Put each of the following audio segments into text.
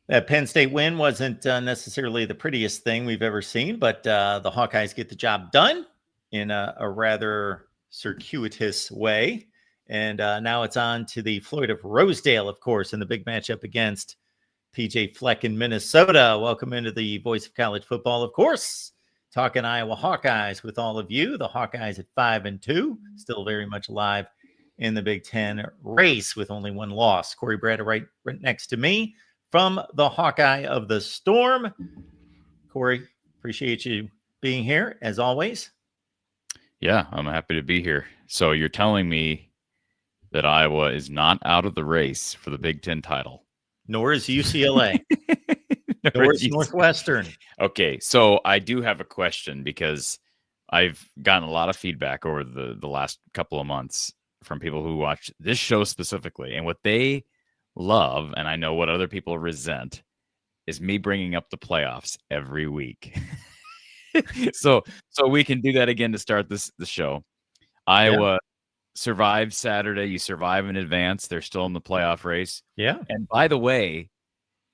That Penn State win wasn't necessarily the prettiest thing we've ever seen, but the Hawkeyes get the job done in a rather circuitous way. And now it's on to the Floyd of Rosedale, of course, in the big matchup against PJ Fleck in Minnesota. Welcome into the Voice of College Football, of course. Talking Iowa Hawkeyes with all of you. The Hawkeyes at 5-2, still very much alive in the Big Ten race with only one loss. Corey Brad right next to me from the Hawkeye of the Storm. Corey, appreciate you being here as always. Yeah, I'm happy to be here. So you're telling me that Iowa is not out of the race for the Big Ten title? Nor is UCLA. Nor is Northwestern. Okay, so I do have a question because I've gotten a lot of feedback over the last couple of months from people who watch this show specifically. And what they love, and I know what other people resent, is me bringing up the playoffs every week. so we can do that again to start the show. Iowa survived Saturday. You survive in advance. They're still in the playoff race. Yeah. And by the way,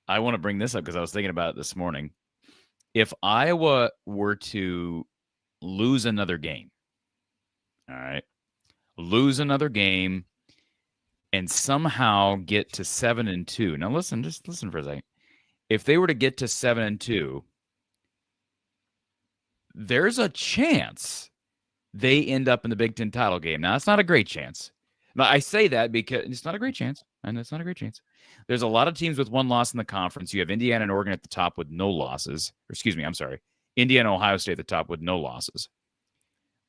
I want to bring this up because I was thinking about it this morning. If Iowa were to lose another game, all right, lose another game and somehow get to 7-2. Now listen, just listen for a second. If they were to get to 7-2, there's a chance they end up in the Big Ten title game. Now, it's not a great chance. Now, I say that because it's not a great chance, and it's not a great chance. There's a lot of teams with one loss in the conference. You have Indiana and Oregon at the top with no losses. Or excuse me, I'm sorry. Indiana, Ohio State at the top with no losses.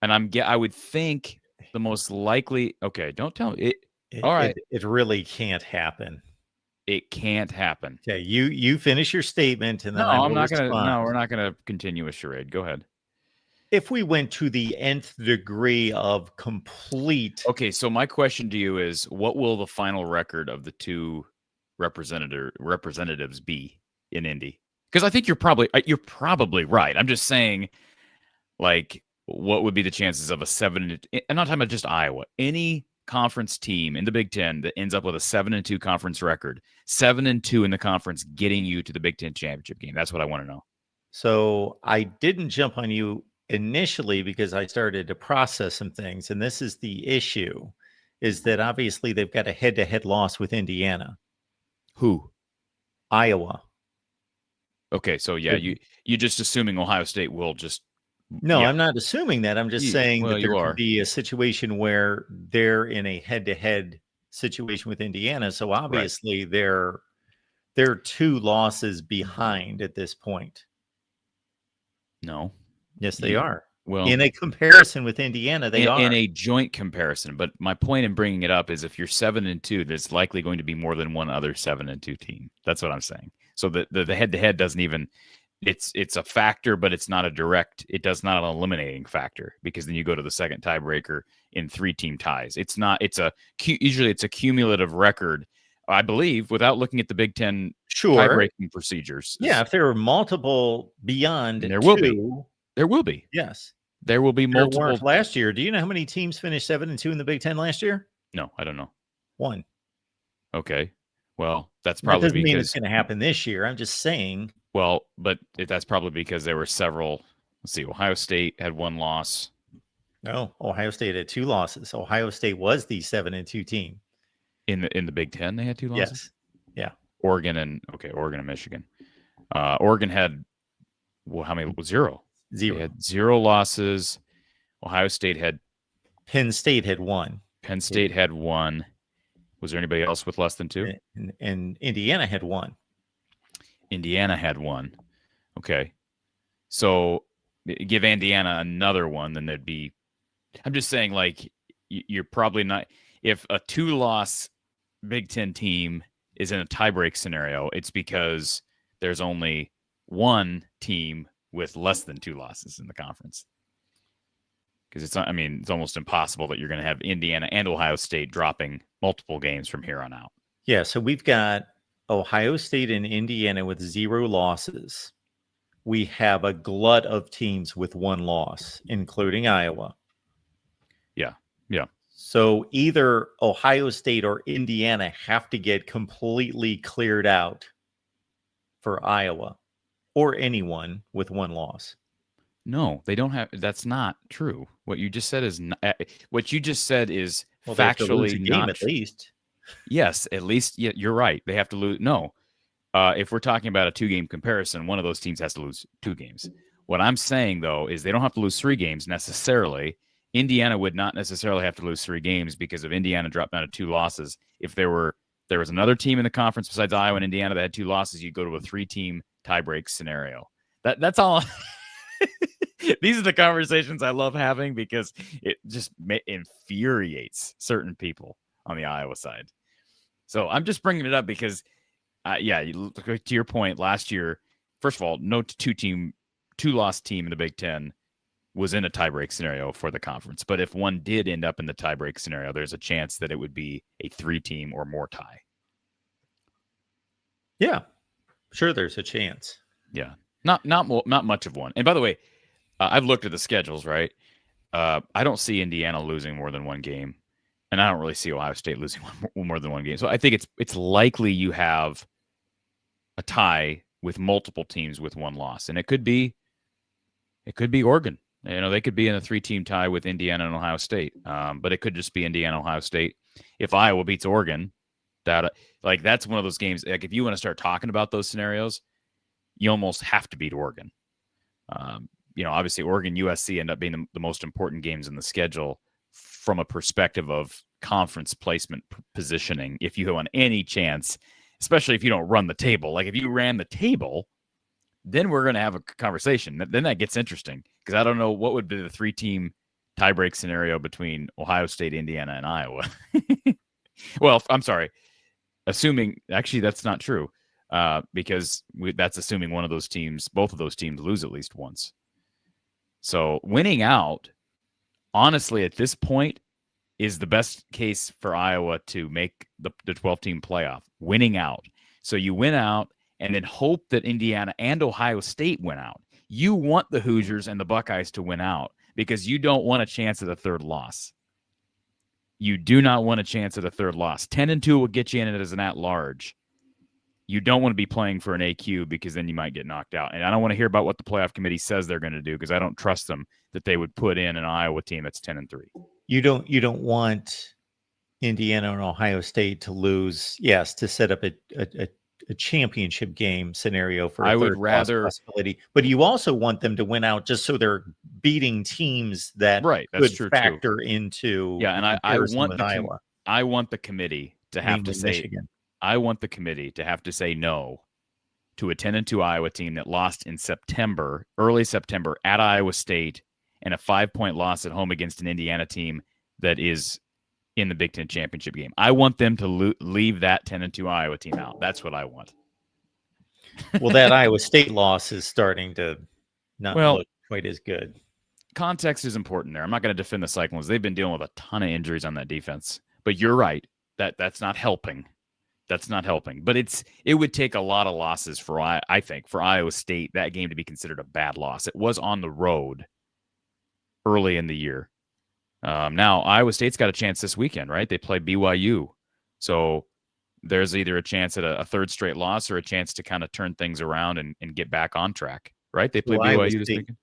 And I would think the most likely. Okay, don't tell me. All right, it really can't happen. It can't happen. Okay, you finish your statement, and then I'm not gonna. No, we're not gonna continue a charade. Go ahead. If we went to the nth degree of complete. Okay, so my question to you is, what will the final record of the two representatives be in Indy? Because I think you're probably right. I'm just saying, like, what would be the chances of a 7? I'm not talking about just Iowa. Any conference team in the Big Ten that ends up with a 7-2 conference record, 7-2 in the conference, getting you to the Big Ten championship game. That's what I want to know. So I didn't jump on you initially because I started to process some things, and this is the issue: is that obviously they've got a head-to-head loss with Indiana. Who? Iowa. Okay, so yeah, you just assuming Ohio State will just. No, yeah. I'm not assuming that. I'm just saying that there could be a situation where they're in a head-to-head situation with Indiana. So obviously they're 2 losses behind at this point. No. Yes, they are. Well, in a comparison with Indiana, they are. In a joint comparison. But my point in bringing it up is if you're 7-2, there's likely going to be more than one other 7-2 team. That's what I'm saying. So the head-to-head doesn't even – it's a factor, but it's not a direct – it does not an eliminating factor because then you go to the second tiebreaker in 3-team ties. It's not – usually it's a cumulative record, I believe, without looking at the Big Ten tie-breaking procedures. Yeah, if there are multiple beyond there will be. There will be. Yes. There will be multiple. Last year, do you know how many teams finished 7-2 in the Big Ten last year? No, I don't know. 1. Okay. Well, that's probably that doesn't mean it's going to happen this year. I'm just saying. Well, but that's probably because there were several. Let's see. Ohio State had 1 loss. No, Ohio State had 2 losses. Ohio State was the 7-2 team. In the Big Ten, they had 2 losses? Yes. Yeah. Oregon and Michigan. Oregon had, well, how many? 0. 0. They had 0 losses. Ohio State had. Penn State had 1. Penn State had 1. Was there anybody else with less than 2? And Indiana had 1. Indiana had 1. Okay. So give Indiana another one, then there'd be. I'm just saying, like, you're probably not. If a 2-loss Big Ten team is in a tiebreak scenario, it's because there's only one team with less than 2 losses in the conference. Because it's almost impossible that you're going to have Indiana and Ohio State dropping multiple games from here on out. Yeah, so we've got Ohio State and Indiana with 0 losses. We have a glut of teams with 1 loss, including Iowa. Yeah. So either Ohio State or Indiana have to get completely cleared out for Iowa or anyone with one loss. No, they don't have. That's not true. What you just said is what you just said is Well, they have to lose factually a game not at true. least. Yes, at least you're right. They have to lose. No, if we're talking about a 2-game comparison, one of those teams has to lose 2 games. What I'm saying, though, is they don't have to lose 3 games necessarily. Indiana would not necessarily have to lose 3 games because if Indiana dropped down to 2 losses, if there was another team in the conference besides Iowa and Indiana that had 2 losses, you'd go to a 3-team tiebreak scenario. That's all. These are the conversations I love having because it just infuriates certain people on the Iowa side. So I'm just bringing it up because, to your point, last year, first of all, no 2-loss team in the Big Ten was in a tiebreak scenario for the conference. But if one did end up in the tiebreak scenario, there's a chance that it would be a 3-team or more tie. Yeah, sure, there's a chance. Yeah, not much of one. And by the way, I've looked at the schedules, right? I don't see Indiana losing more than 1 game, and I don't really see Ohio State losing more than 1 game. So I think it's likely you have a tie with multiple teams with 1 loss, and it could be Oregon. They could be in a 3-team tie with Indiana and Ohio State, but it could just be Indiana, Ohio State. If Iowa beats Oregon, that's one of those games. Like if you want to start talking about those scenarios, you almost have to beat Oregon. Obviously Oregon, USC end up being the most important games in the schedule from a perspective of conference placement positioning. If you have any chance, especially if you don't run the table, like if you ran the table, then we're going to have a conversation. Then that gets interesting because I don't know what would be the 3-team tiebreak scenario between Ohio State, Indiana, and Iowa. Well, I'm sorry. Assuming actually that's not true because that's assuming both of those teams lose at least once. So winning out, honestly, at this point, is the best case for Iowa to make the 12-team playoff. Winning out. So you win out and then hope that Indiana and Ohio State win out. You want the Hoosiers and the Buckeyes to win out because you don't want a chance at a 3rd loss. You do not want a chance at a 3rd loss. 10-2 will get you in it as an at-large. You don't want to be playing for an AQ because then you might get knocked out. And I don't want to hear about what the playoff committee says they're going to do because I don't trust them that they would put in an Iowa team that's 10-3. You don't want Indiana and Ohio State to lose, yes, to set up a championship game scenario for a third possibility. But you also want them to win out just so they're beating teams that could factor into. Yeah, and I want the committee to have to say Michigan. I want the committee to have to say no to a 10-2 Iowa team that lost in early September at Iowa State, and a 5-point loss at home against an Indiana team that is in the Big Ten championship game. I want them to leave that 10-2 Iowa team out. That's what I want. Well, that Iowa State loss is starting to not look quite as good. Context is important there. I'm not going to defend the Cyclones. They've been dealing with a ton of injuries on that defense. But you're right. That's not helping. That's not helping. But it would take a lot of losses for Iowa State, that game to be considered a bad loss. It was on the road early in the year. Now, Iowa State's got a chance this weekend, right? They play BYU. So there's either a chance at a 3rd straight loss or a chance to kind of turn things around and get back on track, right? They play BYU this weekend.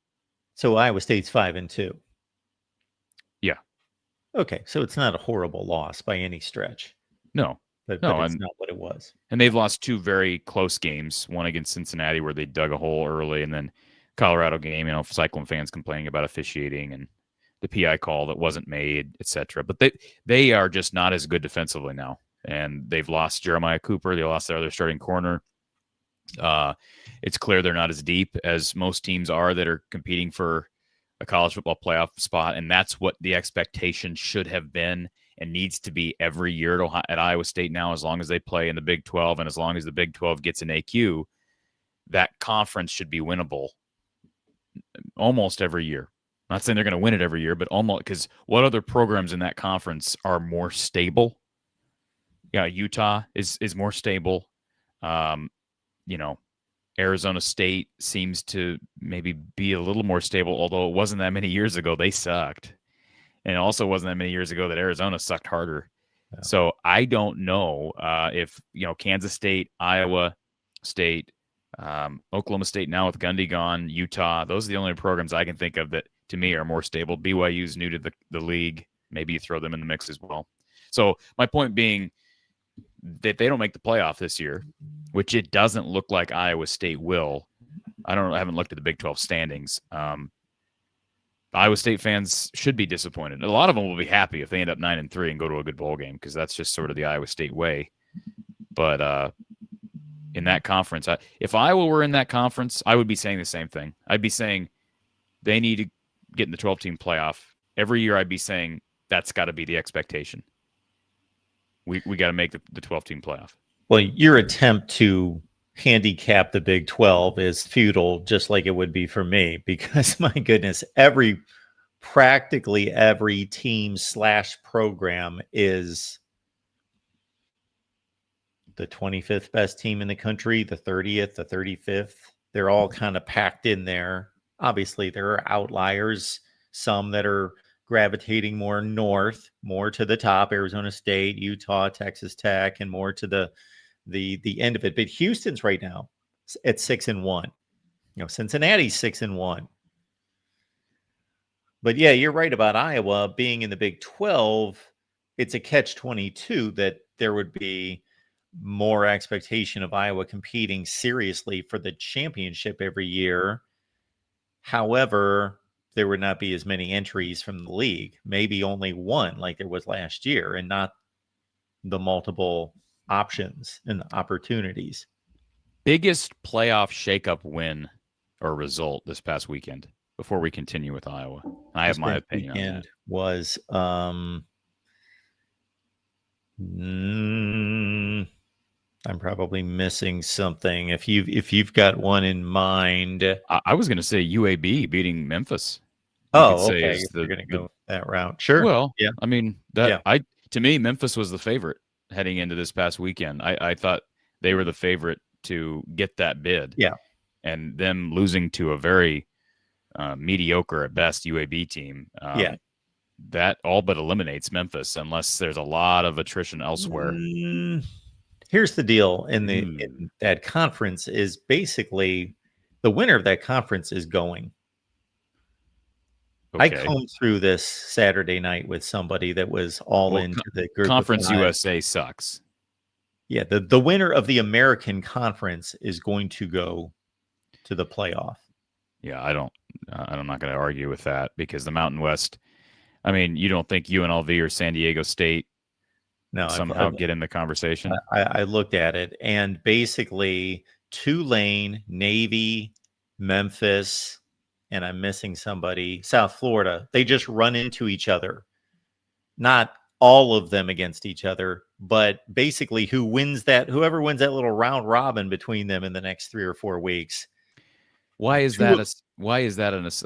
So Iowa State's 5-2. Yeah. Okay, so it's not a horrible loss by any stretch. No. But it's not what it was. And they've lost 2 very close games, one against Cincinnati where they dug a hole early, and then Colorado game, Cyclone fans complaining about officiating and the PI call that wasn't made, etc. But they are just not as good defensively now. And they've lost Jeremiah Cooper. They lost their other starting corner. It's clear they're not as deep as most teams are that are competing for a college football playoff spot. And that's what the expectation should have been and needs to be every year at Iowa State now, as long as they play in the Big 12 and as long as the Big 12 gets an AQ, that conference should be winnable almost every year. I'm not saying they're going to win it every year, but almost, because what other programs in that conference are more stable? Yeah, Utah is more stable. Arizona State seems to maybe be a little more stable, although it wasn't that many years ago they sucked. And it also wasn't that many years ago that Arizona sucked harder. Yeah. So I don't know if, Kansas State, Iowa State, Oklahoma State now with Gundy gone, Utah. Those are the only programs I can think of that to me are more stable. BYU's new to the league. Maybe you throw them in the mix as well. So my point being that they don't make the playoff this year, which it doesn't look like Iowa State will. I haven't looked at the Big 12 standings. Iowa State fans should be disappointed. A lot of them will be happy if they end up 9-3 and go to a good bowl game, because that's just sort of the Iowa State way. But in that conference, if Iowa were in that conference, I would be saying the same thing. I'd be saying they need to get in the 12-team playoff. Every year I'd be saying that's got to be the expectation. We got to make the 12-team playoff. Well, your attempt to handicap the Big 12 is futile, just like it would be for me, because my goodness, practically every team / program is the 25th best team in the country, the 30th, the 35th. They're all kind of packed in there. Obviously, there are outliers, some that are gravitating more north, more to the top, Arizona State, Utah, Texas Tech, and more to the end of it. But Houston's right now at 6-1. Cincinnati's 6-1. But yeah, you're right about Iowa being in the Big 12. It's a catch-22 that there would be more expectation of Iowa competing seriously for the championship every year. However, there would not be as many entries from the league, maybe only one like there was last year, and not the multiple options and opportunities. Biggest playoff shakeup win or result this past weekend before we continue with Iowa? I have my opinion on that. Was I'm probably missing something. If you've got one in mind, I was going to say UAB beating Memphis. Okay. You're going to go that route. Sure. Well, yeah. I mean, to me, Memphis was the favorite heading into this past weekend. I thought they were the favorite to get that bid. Yeah. And them losing to a very mediocre at best UAB team. That all but eliminates Memphis unless there's a lot of attrition elsewhere. Here's the deal in that conference is basically the winner of that conference is going. Okay. I combed through this Saturday night with somebody that was all into the group. Conference USA sucks. Yeah, the winner of the American Conference is going to go to the playoff. Yeah, I'm not going to argue with that, because the Mountain West, I mean, you don't think UNLV or San Diego State somehow get in the conversation? I looked at it, and basically Tulane, Navy, Memphis, and I'm missing somebody, South Florida, they just run into each other. Not all of them against each other, but basically whoever wins that little round robin between them in the next 3 or 4 weeks. Why is that?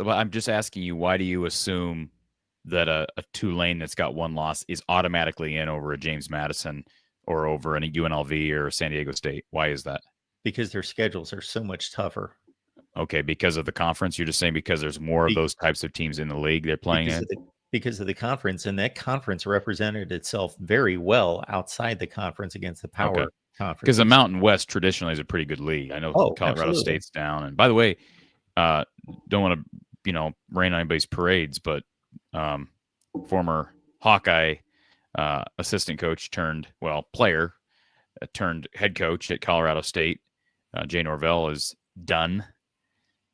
I'm just asking you, why do you assume that a Tulane that's got one loss is automatically in over a James Madison or over a UNLV or San Diego State? Why is that? Because their schedules are so much tougher. Okay, because of the conference? You're just saying because there's more of those types of teams in the league they're playing in? Because of the conference, and that conference represented itself very well outside the conference against the power conference. Because the Mountain West traditionally is a pretty good league. I know Colorado State's down. And by the way, don't want to rain on anybody's parades, but former Hawkeye assistant coach turned head coach at Colorado State, Jay Norvell, is done.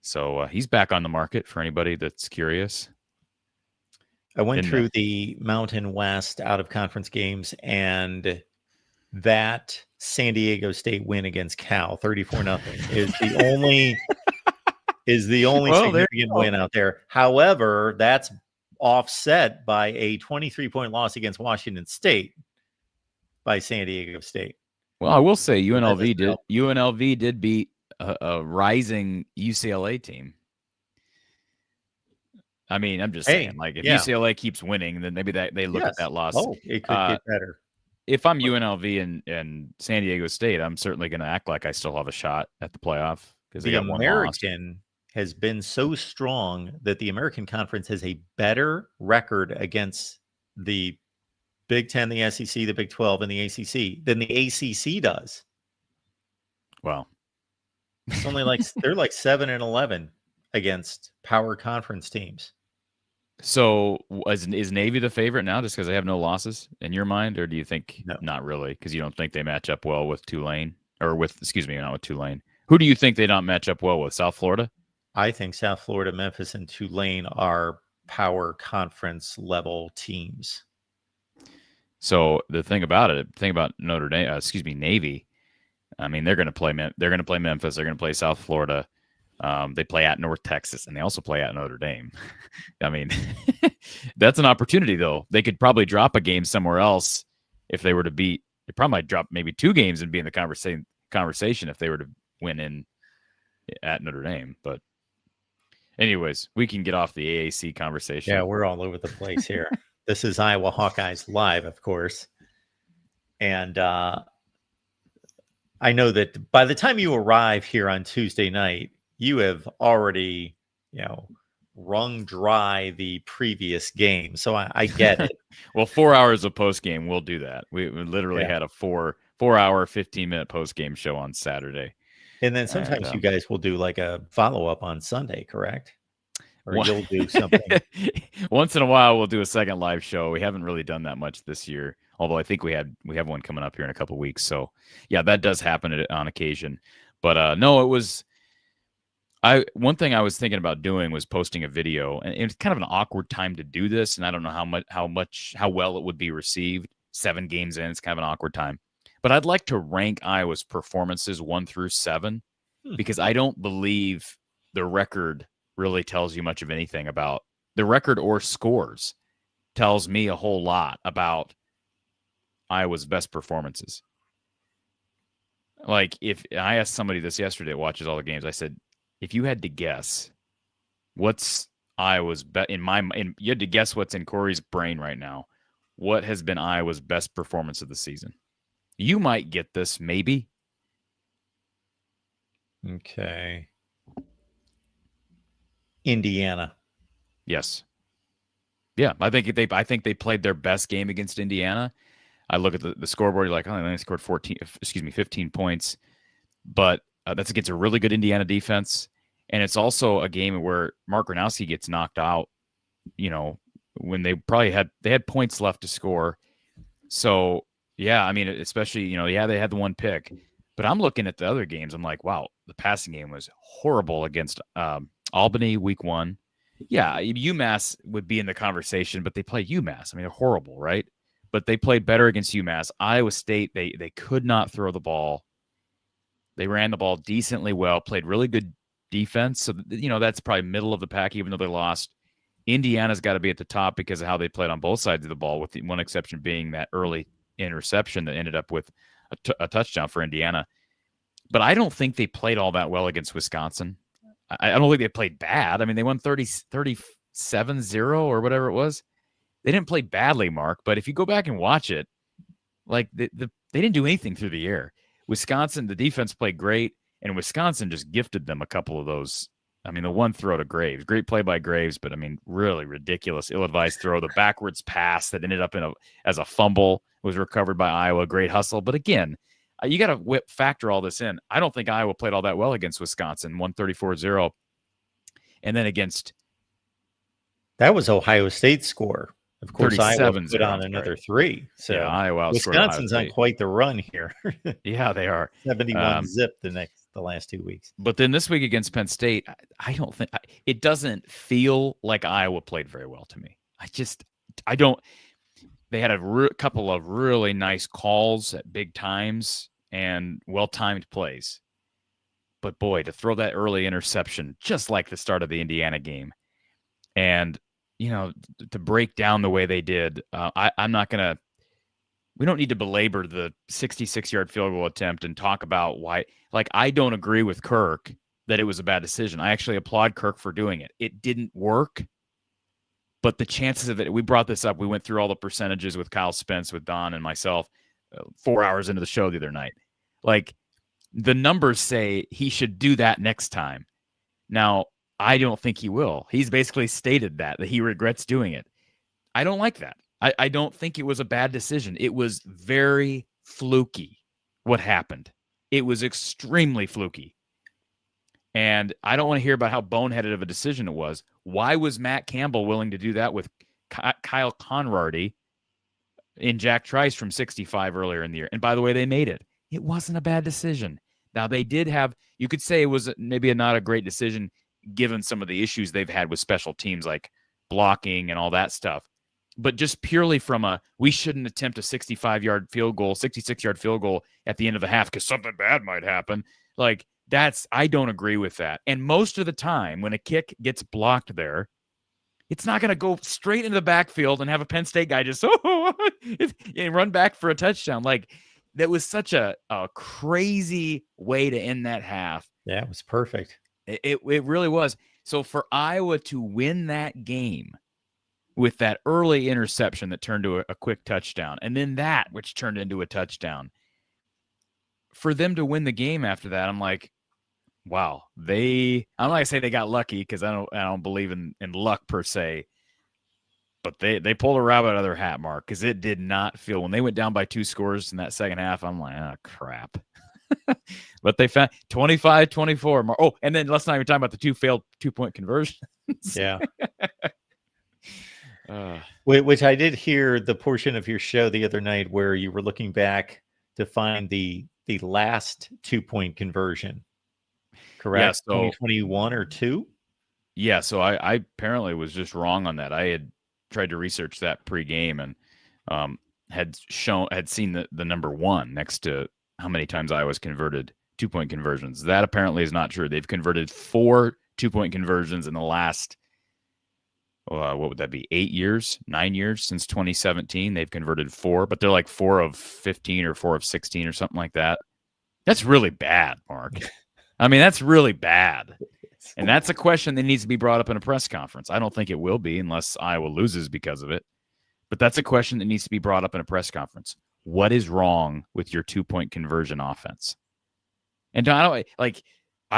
So he's back on the market for anybody that's curious. I went through the Mountain West out of conference games, and that San Diego State win against Cal, 34-0, is the only significant win out there. However, that's offset by a 23-point loss against Washington State by San Diego State. Well, I will say UNLV did beat a rising UCLA team. I mean, I'm just saying, like, if UCLA keeps winning, then maybe they look at that loss. Oh, it could get better. If I'm UNLV and San Diego State, I'm certainly going to act like I still have a shot at the playoff, because the American has been so strong that the American Conference has a better record against the Big Ten, the SEC, the Big 12, and the ACC than the ACC does. Well, It's only like they're like 7-11 against power conference teams. So is Navy the favorite now just because they have no losses in your mind, or do you think No. not really because you don't think they match up well with Tulane or with excuse me, not with Tulane? Who do you think they don't match up well with? South Florida? I think South Florida, Memphis, and Tulane are power conference level teams. So the thing about Notre Dame, Navy. I mean, they're going to play. They're going to play Memphis. They're going to play South Florida. They play at North Texas, and they also play at Notre Dame. I mean, that's an opportunity, though. They could probably drop a game somewhere else if they were to beat. They probably might drop maybe 2 games and be in the conversation if they were to win in at Notre Dame. But anyways, we can get off the AAC conversation. Yeah, we're all over the place here. This is Iowa Hawkeyes Live, of course. And I know that by the time you arrive here on Tuesday night, you have already, wrung dry the previous game. So I get it. Well, 4 hours of post game, we'll do that. We literally had a 4-hour, 15-minute post game show on Saturday. And then sometimes you guys will do like a follow-up on Sunday, correct? Or you'll do something. Once in a while, we'll do a second live show. We haven't really done that much this year, although I think we have one coming up here in a couple of weeks. So, yeah, that does happen on occasion. But no, it was one thing I was thinking about doing was posting a video, and it's kind of an awkward time to do this, and I don't know how well it would be received. 7 games in, it's kind of an awkward time. But I'd like to rank Iowa's performances 1 through 7 because I don't believe the record really tells you much of anything about the record, or scores tells me a whole lot about Iowa's best performances. Like, if I asked somebody this yesterday that watches all the games, I said, if you had to guess what's Iowa's you had to guess what's in Corey's brain right now, what has been Iowa's best performance of the season? You might get this, maybe. Okay. Indiana. Yes. Yeah, I think they played their best game against Indiana. I look at the scoreboard, you're like, oh, they only scored 15 points. But that's against a really good Indiana defense. And it's also a game where Mark Gronowski gets knocked out, when they had points left to score. So, yeah, I mean, especially, they had the one pick. But I'm looking at the other games. I'm like, wow, the passing game was horrible against Albany week 1. Yeah, UMass would be in the conversation, but they play UMass. I mean, they're horrible, right? But they played better against UMass. Iowa State, they could not throw the ball. They ran the ball decently well, played really good defense. So, that's probably middle of the pack, even though they lost. Indiana's got to be at the top because of how they played on both sides of the ball, with the one exception being that early interception that ended up with a touchdown for Indiana. But I don't think they played all that well against Wisconsin. I don't think they played bad. I mean, they won 37-0 or whatever it was. They didn't play badly, Mark. But if you go back and watch it, like they didn't do anything through the air. Wisconsin, the defense played great, and Wisconsin just gifted them a couple of those. I mean, the one throw to Graves, great play by Graves, but I mean, really ridiculous, ill-advised throw. The backwards pass that ended up as a fumble was recovered by Iowa. Great hustle, but again, you got to factor all this in. I don't think Iowa played all that well against Wisconsin, 134-0. And then against... That was Ohio State's score. Of course, Iowa put on another 3. So yeah, Iowa Wisconsin's on quite the run here. Yeah, they are. 71 zip the last 2 weeks. But then this week against Penn State, I don't think... it doesn't feel like Iowa played very well to me. I don't... They had a couple of really nice calls at big times and well-timed plays. But boy, to throw that early interception, just like the start of the Indiana game, and, to break down the way they did, I'm not going to – we don't need to belabor the 66-yard field goal attempt and talk about why – like, I don't agree with Kirk that it was a bad decision. I actually applaud Kirk for doing it. It didn't work. But the chances of it, we brought this up. We went through all the percentages with Kyle Spence, with Don and myself 4 hours into the show the other night. Like, the numbers say he should do that next time. Now, I don't think he will. He's basically stated that he regrets doing it. I don't like that. I don't think it was a bad decision. It was very fluky what happened. It was extremely fluky. And I don't want to hear about how boneheaded of a decision it was. Why was Matt Campbell willing to do that with Kyle Conrady in Jack Trice from 65 earlier in the year? And by the way, they made it. It wasn't a bad decision. Now, they did have, you could say it was maybe not a great decision given some of the issues they've had with special teams like blocking and all that stuff. But just purely from we shouldn't attempt a 66-yard field goal at the end of the half because something bad might happen. Like, I don't agree with that. And most of the time when a kick gets blocked there, it's not going to go straight into the backfield and have a Penn State guy just and run back for a touchdown. Like, that was such a crazy way to end that half. Yeah, it was perfect. It really was. So for Iowa to win that game with that early interception that turned to a quick touchdown, and then that which turned into a touchdown, for them to win the game after that, I'm like, wow. I'm not gonna say they got lucky because I don't believe in luck per se, but they pulled a rabbit out of their hat, Mark, because it did not feel, when they went down by 2 scores in that second half, I'm like, oh crap. But they found 25-24. Oh, and then let's not even talk about the 2 failed 2-point conversions. Yeah. Which I did hear the portion of your show the other night where you were looking back to find the last 2-point conversion. Correct? Yeah, so 2021 or 2? Yeah, so I apparently was just wrong on that. I had tried to research that pregame and had seen the number 1 next to how many times Iowa's converted 2-point conversions. That apparently is not true. They've converted 4 2-point conversions in the last, what would that be, 9 years since 2017. They've converted 4, but they're like 4 of 15 or 4 of 16 or something like that. That's really bad, Mark. I mean, that's really bad. And that's a question that needs to be brought up in a press conference. I don't think it will be unless Iowa loses because of it. But that's a question that needs to be brought up in a press conference. What is wrong with your 2-point conversion offense? And I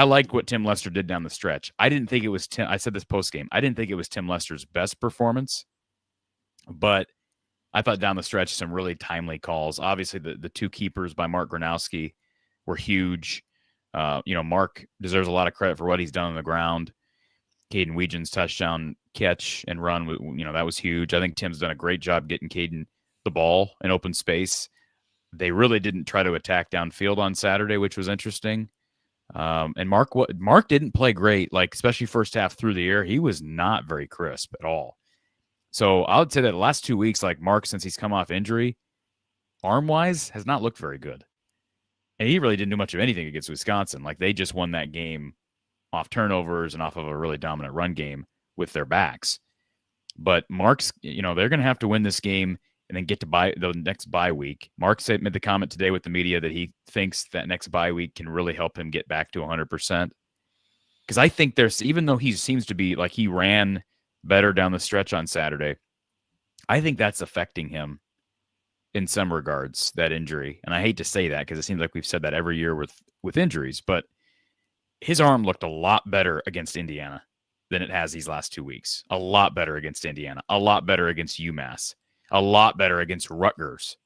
liked what Tim Lester did down the stretch. I didn't think it was I said this post game. I didn't think it was Tim Lester's best performance, but I thought down the stretch some really timely calls. Obviously, the 2 keepers by Mark Gronowski were huge. Mark deserves a lot of credit for what he's done on the ground. Caden Weegen's touchdown catch and run, that was huge. I think Tim's done a great job getting Caden the ball in open space. They really didn't try to attack downfield on Saturday, which was interesting. And Mark didn't play great, like especially first half through the air. He was not very crisp at all. So I would say that the last 2 weeks, like Mark, since he's come off injury, arm-wise, has not looked very good. And he really didn't do much of anything against Wisconsin. Like, they just won that game off turnovers and off of a really dominant run game with their backs. But Mark's, they're going to have to win this game and then get to the next bye week. Mark made the comment today with the media that he thinks that next bye week can really help him get back to 100%. Because I think even though he seems to be like he ran better down the stretch on Saturday, I think that's affecting him in some regards, that injury. And I hate to say that because it seems like we've said that every year with injuries, but his arm looked a lot better against Indiana than it has these last 2 weeks. A lot better against Indiana, a lot better against UMass, a lot better against Rutgers.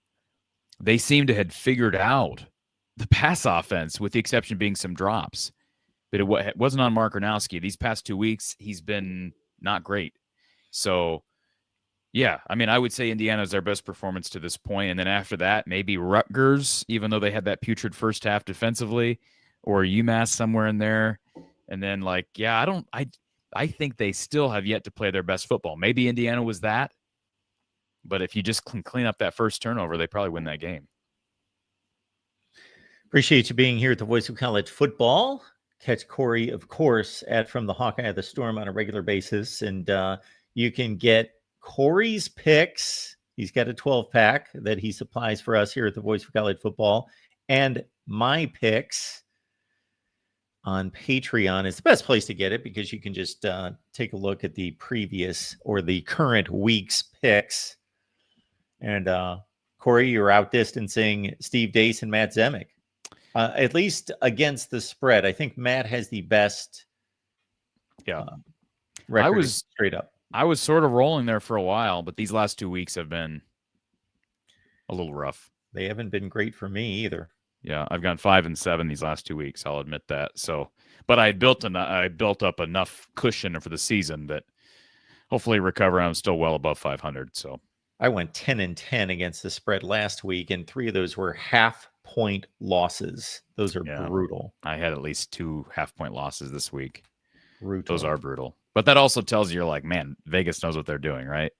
They seem to have figured out the pass offense, with the exception being some drops. But it wasn't on Mark Gronowski. These past 2 weeks, he's been not great. So, yeah, I mean, I would say Indiana's their best performance to this point. And then after that, maybe Rutgers, even though they had that putrid first half defensively, or UMass somewhere in there. And then, I think they still have yet to play their best football. Maybe Indiana was that. But if you just clean up that first turnover, they probably win that game. Appreciate you being here at the Voice of College Football. Catch Corey, of course, at From the Hawkeye of the Storm on a regular basis. And you can get Corey's picks. He's got a 12-pack that he supplies for us here at the Voice of College Football. And my picks on Patreon is the best place to get it, because you can just take a look at the previous or the current week's picks. And Corey, you're outdistancing Steve Dace and Matt Zemek, at least against the spread. I think Matt has the best record straight up. I was sort of rolling there for a while, but these last 2 weeks have been a little rough. They haven't been great for me either. Yeah, I've gone 5-7 these last 2 weeks. I'll admit that. So but I built up enough cushion for the season that hopefully recover. I'm still well above 500. So I went 10-10 against the spread last week, and 3 of those were half-point losses. Those are brutal. I had at least 2 half-point losses this week. Brutal. Those are brutal. But that also tells you, you're like, man, Vegas knows what they're doing, right?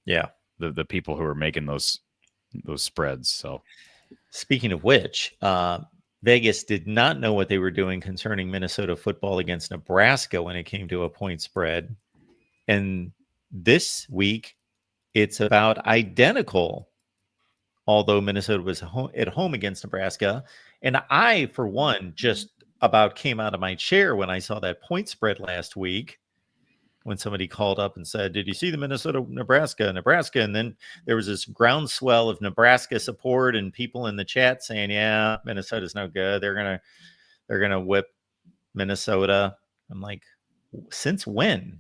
Yeah. The people who are making those spreads. So speaking of which, Vegas did not know what they were doing concerning Minnesota football against Nebraska when it came to a point spread. And this week, it's about identical, although Minnesota was at home against Nebraska. And I, for one, just about came out of my chair when I saw that point spread last week, when somebody called up and said, "Did you see the Nebraska?" And then there was this groundswell of Nebraska support and people in the chat saying, "Yeah, Minnesota's no good. They're gonna whip Minnesota." I'm like, since when?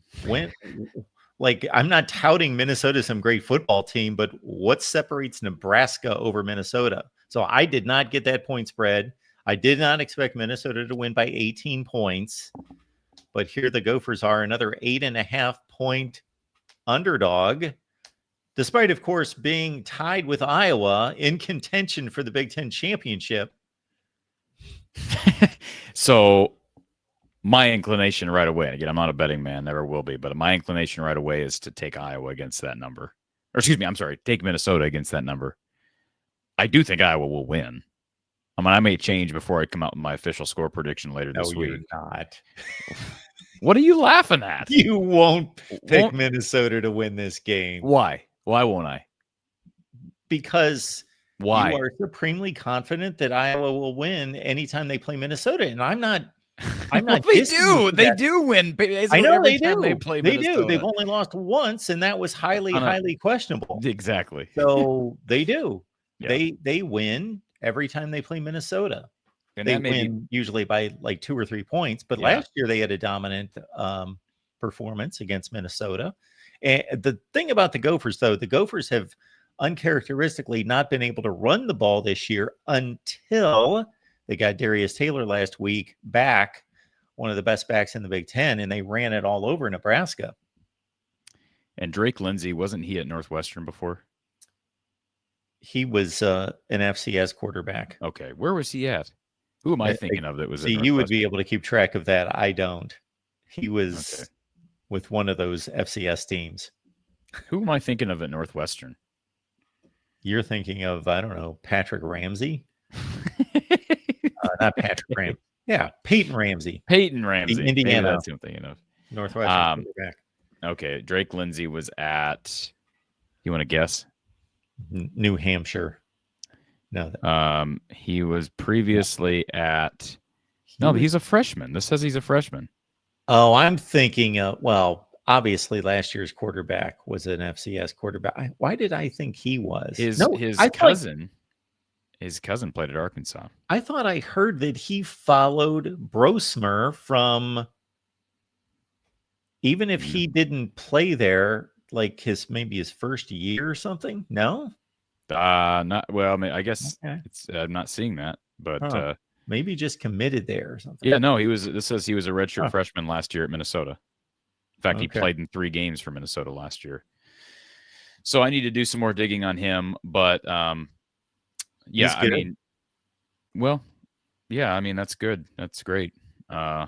Like, I'm not touting Minnesota some great football team, but what separates Nebraska over Minnesota? So I did not get that point spread. I did not expect Minnesota to win by 18 points. But here the Gophers are, another 8.5-point underdog, despite, of course, being tied with Iowa in contention for the Big Ten championship. So my inclination right away, again, I'm not a betting man, never will be, but my inclination right away is to take Iowa against that number. Or excuse me, I'm sorry, take Minnesota against that number. I do think Iowa will win. I mean, I may change before I come out with my official score prediction later this week. You're not. What are you laughing at? You won't pick Minnesota to win this game. Why? Why won't I? Because why? You are supremely confident that Iowa will win anytime they play Minnesota, and I'm not. Well, they do. They do win. I know they do. They play they Minnesota. do. They've only lost once, and that was highly questionable. Exactly. So they do. Yeah. They win every time they play Minnesota. And they win usually by like 2 or 3 points. But last year they had a dominant performance against Minnesota. And the thing about the Gophers, though, the Gophers have uncharacteristically not been able to run the ball this year until they got Darius Taylor last week back, one of the best backs in the Big Ten, and they ran it all over Nebraska. And Drake Lindsey, wasn't he at Northwestern before? He was an FCS quarterback. Okay. Where was he at? Who am I thinking of that was See, you would be able to keep track of that. I don't. He was with one of those FCS teams. Who am I thinking of at Northwestern? You're thinking of, I don't know, Patrick Ramsey? Not Patrick Ramsey. Yeah, Peyton Ramsey. Peyton Ramsey. Indiana. That's what I'm thinking of. Northwestern quarterback. Okay, Drake Lindsey was at, you want to guess? New Hampshire. No. He was previously at, no, but he's a freshman. This says he's a freshman. Oh, I'm thinking, well, obviously last year's quarterback was an FCS quarterback. Why did I think he was? His cousin played at Arkansas. I thought I heard that he followed Brosmer from, even if he didn't play there, like maybe his first year or something. No, not well. I mean, I guess it's. I'm not seeing that, but maybe just committed there or something. Yeah, no, he was. This says he was a redshirt freshman last year at Minnesota. In fact, he played in 3 games for Minnesota last year. So I need to do some more digging on him, but yeah, I mean, well, yeah, I mean that's good. That's great. Okay,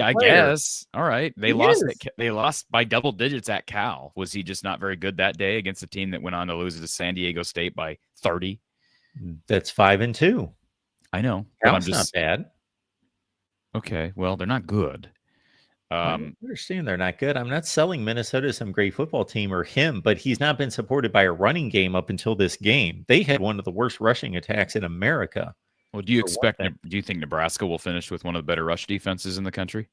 I guess. All right. They lost by double digits at Cal. Was he just not very good that day against a team that went on to lose to San Diego State by 30? That's 5-2. I know. Cal's not bad. Okay, well, they're not good. I understand they're not good. I'm not selling Minnesota some great football team or him, but he's not been supported by a running game up until this game. They had one of the worst rushing attacks in America. Well, do you think Nebraska will finish with one of the better rush defenses in the country?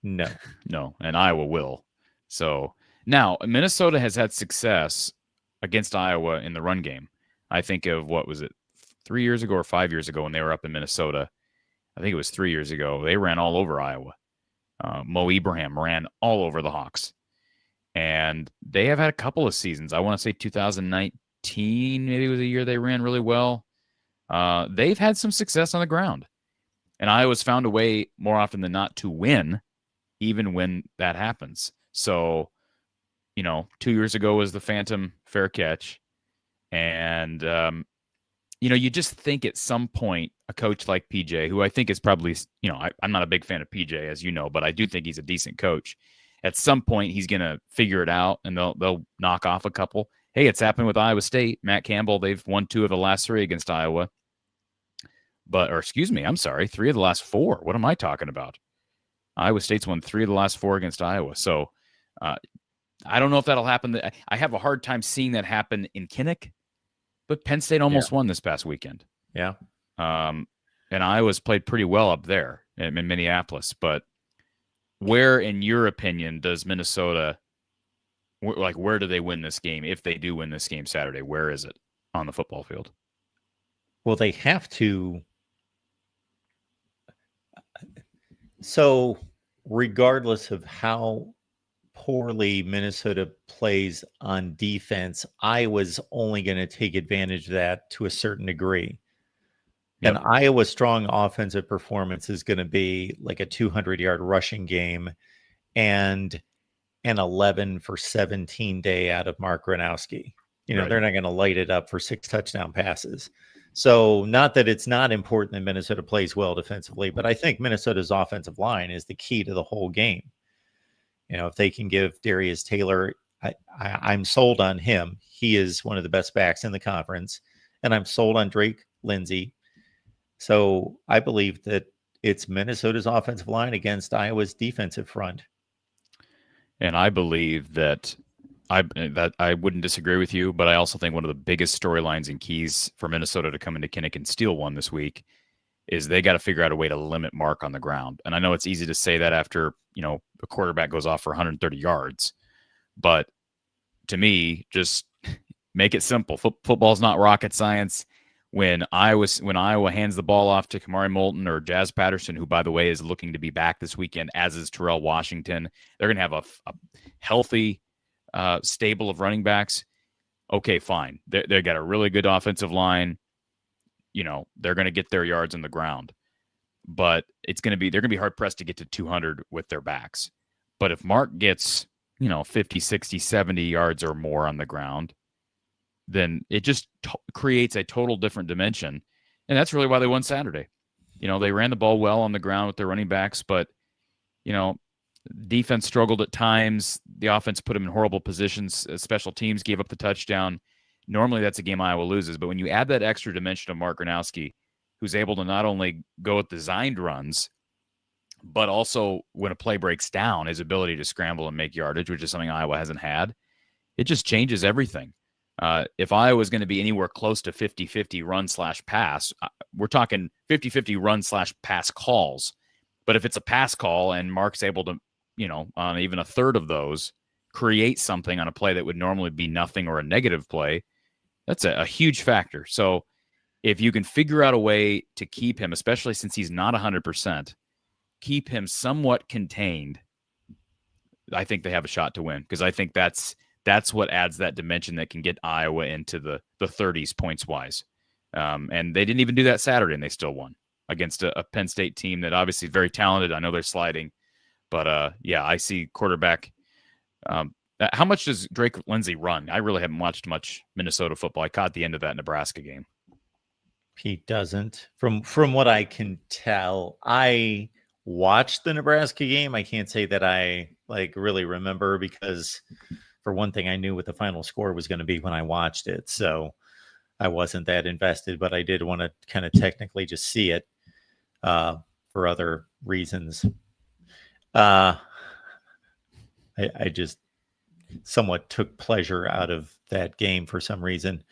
No. No, and Iowa will. So now Minnesota has had success against Iowa in the run game. I think of, what was it, 3 years ago or 5 years ago when they were up in Minnesota. I think it was 3 years ago. They ran all over Iowa. Mo Ibrahim ran all over the Hawks. And they have had a couple of seasons. I want to say 2019 maybe was a year they ran really well. they've had some success on the ground. And Iowa's found a way more often than not to win, even when that happens. So, 2 years ago was the Phantom fair catch. And, you just think at some point a coach like PJ, who I think is probably, I'm not a big fan of PJ, as you know, but I do think he's a decent coach. At some point, he's going to figure it out, and they'll knock off a couple. Hey, it's happened with Iowa State. Matt Campbell, they've won 2 of the last 3 against Iowa. I'm sorry, 3 of the last 4. What am I talking about? Iowa State's won 3 of the last 4 against Iowa. So I don't know if that'll happen. I have a hard time seeing that happen in Kinnick, but Penn State almost won this past weekend. Yeah. And Iowa's played pretty well up there in Minneapolis. But where, in your opinion, does Minnesota, where do they win this game? If they do win this game Saturday, where is it on the football field? Well, they have to. So regardless of how poorly Minnesota plays on defense, Iowa's only going to take advantage of that to a certain degree. Yep. And Iowa's strong offensive performance is going to be like a 200-yard rushing game and an 11 for 17 day out of Mark Gronowski. Right. They're not going to light it up for 6 touchdown passes. So not that it's not important that Minnesota plays well defensively, but I think Minnesota's offensive line is the key to the whole game. If they can give Darius Taylor, I'm sold on him. He is one of the best backs in the conference, and I'm sold on Drake Lindsey. So I believe that it's Minnesota's offensive line against Iowa's defensive front. And I believe that I wouldn't disagree with you, but I also think one of the biggest storylines and keys for Minnesota to come into Kinnick and steal one this week is they got to figure out a way to limit Mark on the ground. And I know it's easy to say that after, a quarterback goes off for 130 yards, but to me, just make it simple. Football's not rocket science. When Iowa hands the ball off to Kamari Moulton or Jazz Patterson, who, by the way, is looking to be back this weekend, as is Terrell Washington, they're going to have a healthy stable of running backs. Okay, fine. They got a really good offensive line. They're going to get their yards on the ground, but they're going to be hard pressed to get to 200 with their backs. But if Mark gets, 50, 60, 70 yards or more on the ground, then it just creates a total different dimension. And that's really why they won Saturday. They ran the ball well on the ground with their running backs, but, defense struggled at times. The offense put them in horrible positions. Special teams gave up the touchdown. Normally that's a game Iowa loses, but when you add that extra dimension of Mark Gronowski, who's able to not only go with designed runs, but also when a play breaks down, his ability to scramble and make yardage, which is something Iowa hasn't had, it just changes everything. If Iowa is going to be anywhere close to 50-50 run/pass, we're talking 50-50 run/pass calls. But if it's a pass call and Mark's able to, on even a third of those, create something on a play that would normally be nothing or a negative play, that's a huge factor. So if you can figure out a way to keep him, especially since he's not 100%, keep him somewhat contained, I think they have a shot to win, because I think that's what adds that dimension that can get Iowa into the 30s points-wise. And they didn't even do that Saturday, and they still won against a Penn State team that obviously is very talented. I know they're sliding. But, I see quarterback. How much does Drake Lindsey run? I really haven't watched much Minnesota football. I caught the end of that Nebraska game. He doesn't. From what I can tell, I watched the Nebraska game. I can't say that I really remember, because for one thing, I knew what the final score was going to be when I watched it. So I wasn't that invested, but I did want to kind of technically just see it for other reasons. I just somewhat took pleasure out of that game for some reason.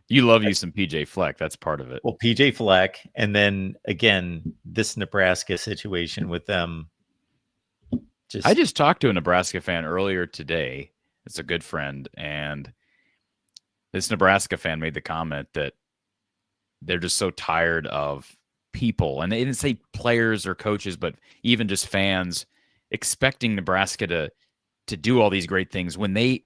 You love you some PJ Fleck. That's part of it. Well, PJ Fleck. And then again, this Nebraska situation with them. I just talked to a Nebraska fan earlier today. It's a good friend. And this Nebraska fan made the comment that they're just so tired of people, and they didn't say players or coaches, but even just fans expecting Nebraska to do all these great things when they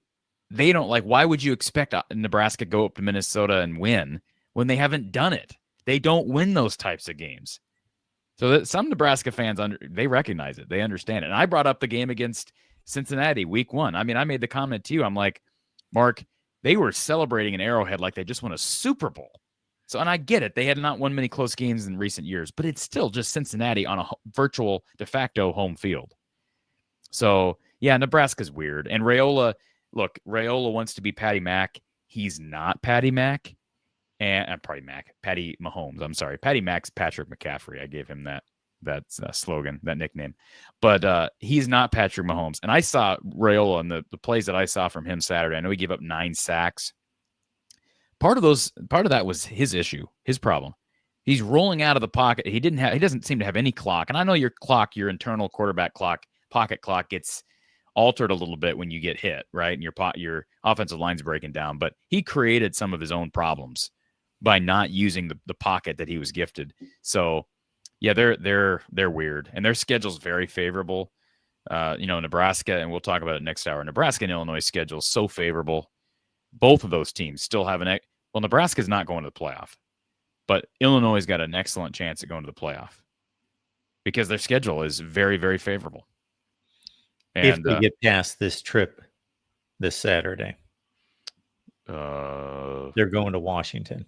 don't. Why would you expect Nebraska to go up to Minnesota and win when they haven't done it. They don't win those types of games. So that some Nebraska fans, they recognize it. They understand it. And I brought up the game against Cincinnati week 1. I mean, I made the comment to you. I'm like, Mark, they were celebrating an Arrowhead like they just won a Super Bowl. So, and I get it. They had not won many close games in recent years, but it's still just Cincinnati on a virtual de facto home field. So, yeah, Nebraska's weird. And Raiola wants to be Patty Mack. He's not Patty Mack. And Patty Mahomes. I'm sorry. Patty Mack's Patrick McCaffrey. I gave him that slogan, that nickname. But he's not Patrick Mahomes. And I saw Raiola and the plays that I saw from him Saturday. I know he gave up 9 sacks. Part of that was his issue, his problem. He's rolling out of the pocket. He doesn't seem to have any clock. And I know your internal quarterback clock, pocket clock gets altered a little bit when you get hit, right? And your offensive line's breaking down. But he created some of his own problems by not using the pocket that he was gifted. So yeah, they're weird. And their schedule's very favorable. Nebraska, and we'll talk about it next hour. Nebraska and Illinois schedule is so favorable. Both of those teams still have Nebraska's not going to the playoff, but Illinois has got an excellent chance at going to the playoff because their schedule is very, very favorable. And if they get past this trip this Saturday, they're going to Washington.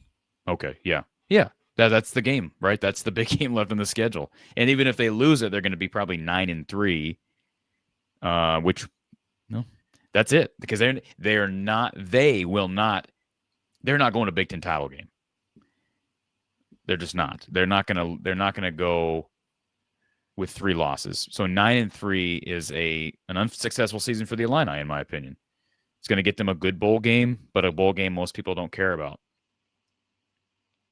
Okay. Yeah. Yeah. That's the game, right? That's the big game left in the schedule. And even if they lose it, they're going to be probably 9-3, that's it, because they're not going to Big Ten title game. They're just not. They're not gonna go with 3 losses. So 9-3 is an unsuccessful season for the Illini, in my opinion. It's going to get them a good bowl game, but a bowl game most people don't care about.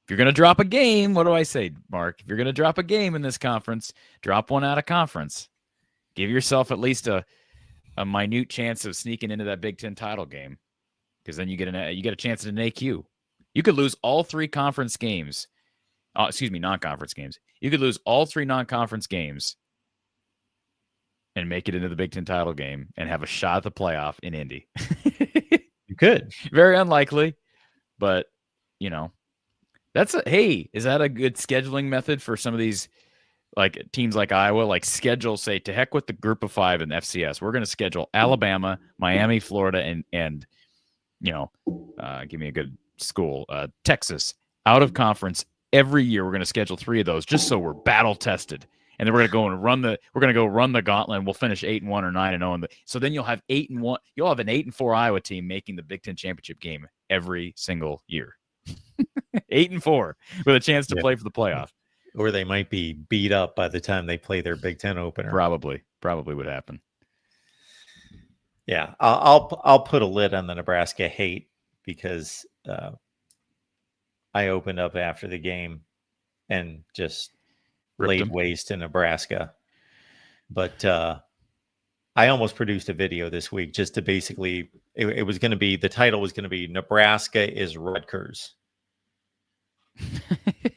If you're going to drop a game, what do I say, Mark? If you're going to drop a game in this conference, drop one out of conference. Give yourself at least a minute chance of sneaking into that Big Ten title game, because then you get a chance at an AQ. You could lose all 3 conference games. Non-conference games. You could lose all 3 non-conference games and make it into the Big Ten title game and have a shot at the playoff in Indy. You could. Very unlikely, but is that a good scheduling method for some of these like teams like Iowa? Like schedule, say, to heck with the group of 5 in FCS. We're going to schedule Alabama, Miami, Florida, and give me a good school, Texas, out of conference. Every year we're going to schedule 3 of those just so we're battle tested, and then we're going to run the gauntlet, and we'll finish 8-1 or 9-0. So then you'll have 8-1. You'll have an 8-4 Iowa team making the Big Ten championship game every single year. 8-4 with a chance to play for the playoff. Or they might be beat up by the time they play their Big Ten opener. Probably would happen. Yeah, I'll put a lid on the Nebraska hate because I opened up after the game and just laid waste to Nebraska. But I almost produced a video this week just to basically, it was going to be, the title was going to be Nebraska is Rutgers.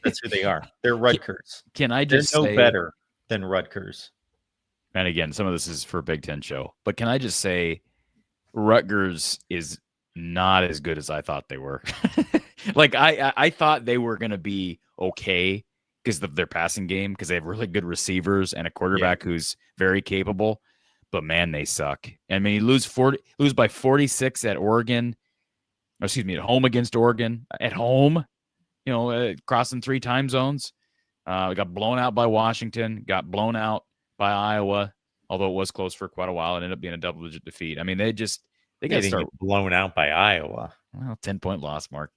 That's who they are. They're Rutgers. Can I just They're say, no better than Rutgers. And again, some of this is for a Big Ten show, but can I just say Rutgers is not as good as I thought they were. Like I thought they were going to be okay because of their passing game, because they have really good receivers and a quarterback who's very capable. But man, they suck. I mean, you lose by 46 at Oregon. At home against Oregon. At home, crossing 3 time zones. Got blown out by Washington. Got blown out by Iowa. Although it was close for quite a while, it ended up being a double-digit defeat. I mean, they got to start blown out by Iowa. Well, 10-point loss, Mark.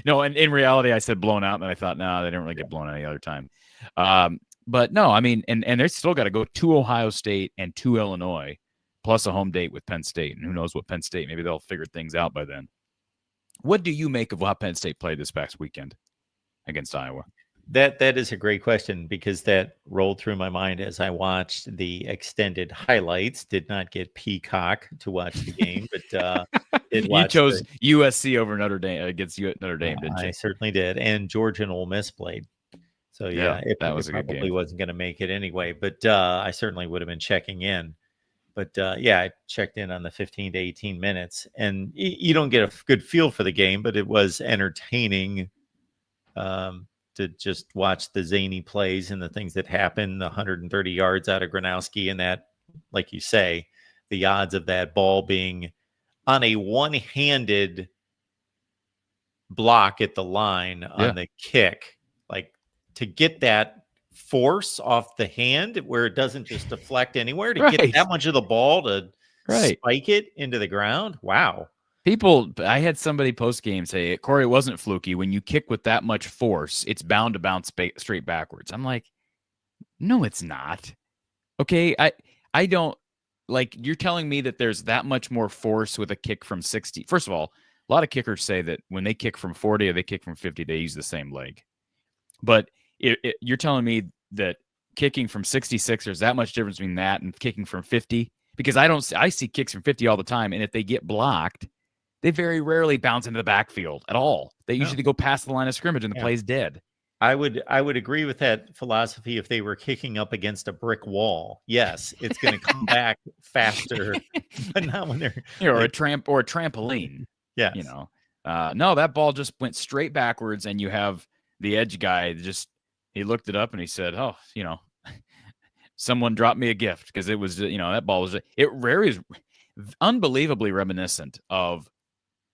No, and in reality, I said blown out, and I thought, no, they didn't really get blown out any other time. But no, I mean, and they still got to go to Ohio State and to Illinois, plus a home date with Penn State. And who knows what Penn State, maybe they'll figure things out by then. What do you make of how Penn State played this past weekend against Iowa? That is a great question, because that rolled through my mind as I watched the extended highlights. Did not get Peacock to watch the game, but you chose USC over Notre Dame against Notre Dame, didn't you? I certainly did, and Georgia and Ole Miss played. So that was a good game. Probably wasn't going to make it anyway, but I certainly would have been checking in. But yeah, I checked in on the 15 to 18 minutes, and you don't get a good feel for the game, but it was entertaining to just watch the zany plays and the things that happen. The 130 yards out of Gronowski, and that, like you say, the odds of that ball being on a one-handed block at the line on the kick, like to get that force off the hand where it doesn't just deflect anywhere, to get that much of the ball to spike it into the ground. Wow. I had somebody post game say, Corey, it wasn't fluky. When you kick with that much force, it's bound to bounce straight backwards. I'm like, no, it's not. Okay. I don't, like, you're telling me that there's that much more force with a kick from 60. First of all, a lot of kickers say that when they kick from 40 or they kick from 50, they use the same leg. But you're telling me that kicking from 66, there's that much difference between that and kicking from 50? Because I see kicks from 50 all the time, and if they get blocked, they very rarely bounce into the backfield at all. They usually go past the line of scrimmage and the play's dead. I would agree with that philosophy if they were kicking up against a brick wall. Yes, it's going to come back faster, but not when they're or a trampoline. Yes. You know, no, that ball just went straight backwards, and you have the edge guy he looked it up and he said, "Oh, you know, someone dropped me a gift," because it was, you know, that ball was is unbelievably reminiscent of.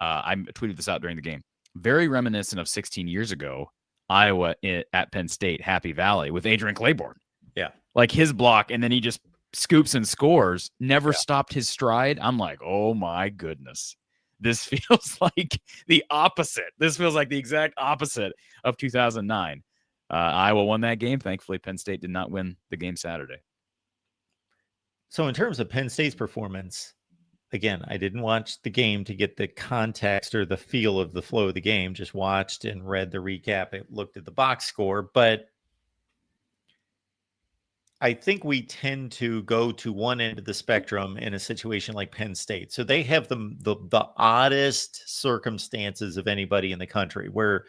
I tweeted this out during the game. Very reminiscent of 16 years ago, Iowa at Penn State, Happy Valley with Adrian Claiborne. Yeah, like his block, and then he just scoops and scores. Never stopped his stride. I'm like, oh my goodness. This feels like the opposite. This feels like the exact opposite of 2009. Iowa won that game. Thankfully, Penn State did not win the game Saturday. So in terms of Penn State's performance, again, I didn't watch the game to get the context or the feel of the flow of the game. Just watched and read the recap. I looked at the box score, but I think we tend to go to one end of the spectrum in a situation like Penn State. So they have the oddest circumstances of anybody in the country, where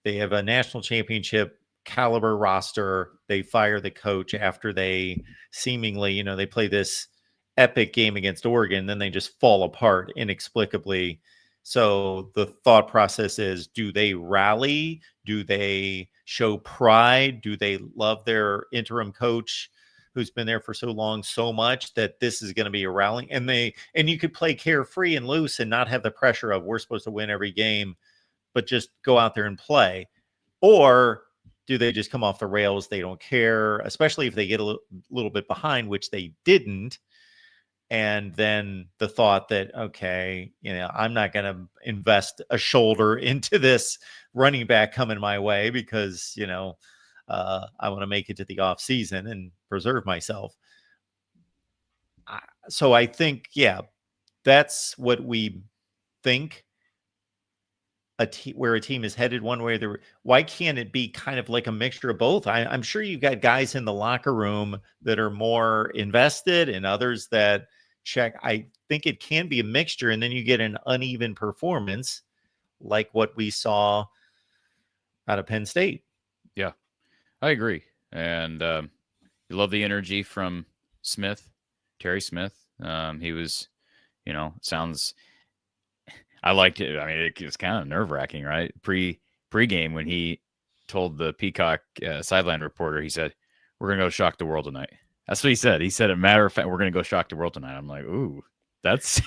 they have a national championship caliber roster. They fire the coach after they seemingly, you know, they play this epic game against Oregon, then they just fall apart inexplicably. So the thought process is, do they rally? Do they show pride? Do they love their interim coach who's been there for so long so much that this is going to be a rallying? And you could play carefree and loose and not have the pressure of, we're supposed to win every game, but just go out there and play. Or do they just come off the rails? They don't care, especially if they get a little bit behind, which they didn't. And then the thought that, okay, you know, I'm not going to invest a shoulder into this running back coming my way because, you know, I want to make it to the off season and preserve myself. So I think, yeah, that's what we think where a team is headed one way or the other. Why can't it be kind of like a mixture of both? I'm sure you've got guys in the locker room that are more invested and others that check. I think it can be a mixture, and then you get an uneven performance like what we saw out of Penn State. Yeah, I agree. And you love the energy from Terry Smith. He was, you know, I liked it. I mean, it was kind of nerve-wracking, right? Pre-game, when he told the Peacock sideline reporter, he said, "We're going to go shock the world tonight." That's what he said. He said, "A matter of fact, we're going to go shock the world tonight." I'm like, ooh, that's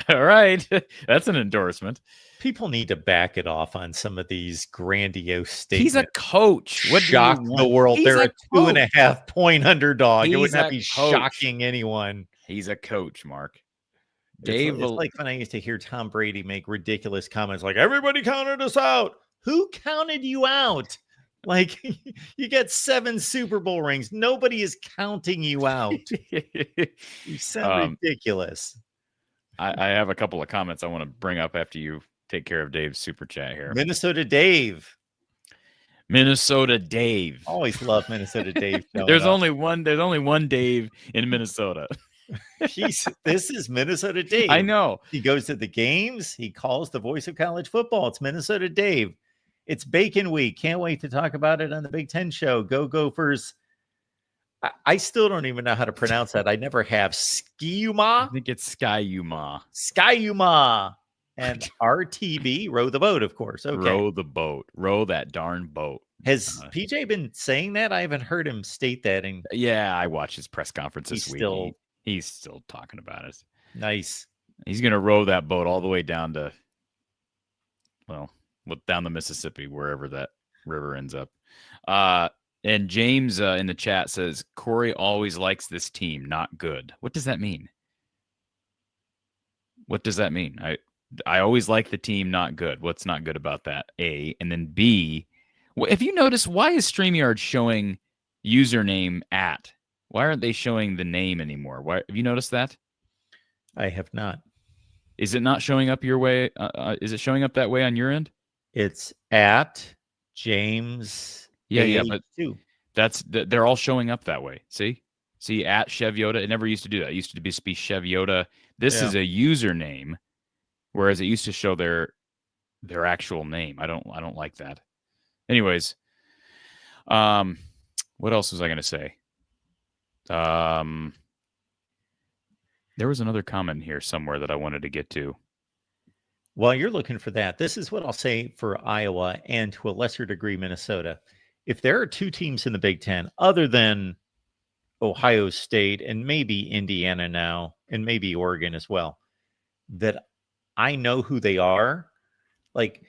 all right. That's an endorsement. People need to back it off on some of these grandiose statements. He's a coach. What shock the world? They're a 2.5 point underdog. It would not be shocking anyone. He's a coach, Mark. Dave, it's like when I used to hear Tom Brady make ridiculous comments like, "Everybody counted us out." Who counted you out? Like, you get 7 Super Bowl rings. Nobody is counting you out. You sound ridiculous. I have a couple of comments I want to bring up after you take care of Dave's super chat here. Minnesota Dave. Always love Minnesota Dave. There's only one Dave in Minnesota. This is Minnesota Dave. I know. He goes to the games. He calls the voice of college football. It's Minnesota Dave. It's Bacon Week. Can't wait to talk about it on the Big Ten show. Go Gophers. I still don't even know how to pronounce that. I never have. I Skiuma, think it's Skyuma. Skyuma, and RTB, row the boat, of course. Okay. Row the boat. Row that darn boat. Has PJ been saying that? I haven't heard him state that. And Yeah, I watched his press conference this he's week. still He's still talking about it. nice. He's going to row that boat all the way down to, well, down the Mississippi, wherever that river ends up. And James in the chat says, Corey always likes this team, not good. What does that mean? What does that mean? I always like the team, not good. What's not good about that? A. And then B, have you noticed, why is StreamYard showing username at? Why aren't they showing the name anymore? Why, have you noticed that? I have not. Is it not showing up your way? Is it showing up that way on your end? It's at James. Yeah, but they're all showing up that way. See, at Chev Yoda. It never used to do that. It used to be Chev Yoda. This is a username, whereas it used to show their actual name. I don't like that. Anyways, what else was I going to say? There was another comment here somewhere that I wanted to get to. While you're looking for that, this is what I'll say for Iowa and to a lesser degree Minnesota. If there are two teams in the Big Ten other than Ohio State and maybe Indiana now and maybe Oregon as well, that I know who they are, like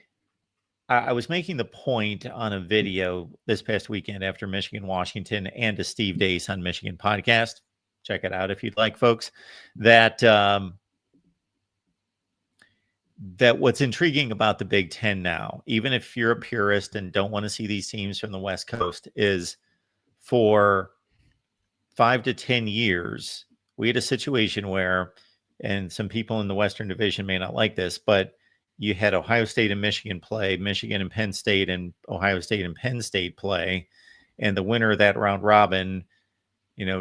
I was making the point on a video this past weekend after Michigan, Washington, and to Steve Dace on Michigan podcast. Check it out if you'd like, folks. That what's intriguing about the Big Ten now, even if you're a purist and don't want to see these teams from the West Coast, is for 5 to 10 years, we had a situation where, and some people in the Western Division may not like this, but you had Ohio State and Michigan play, Michigan and Penn State, and Ohio State and Penn State play, and the winner of that round robin,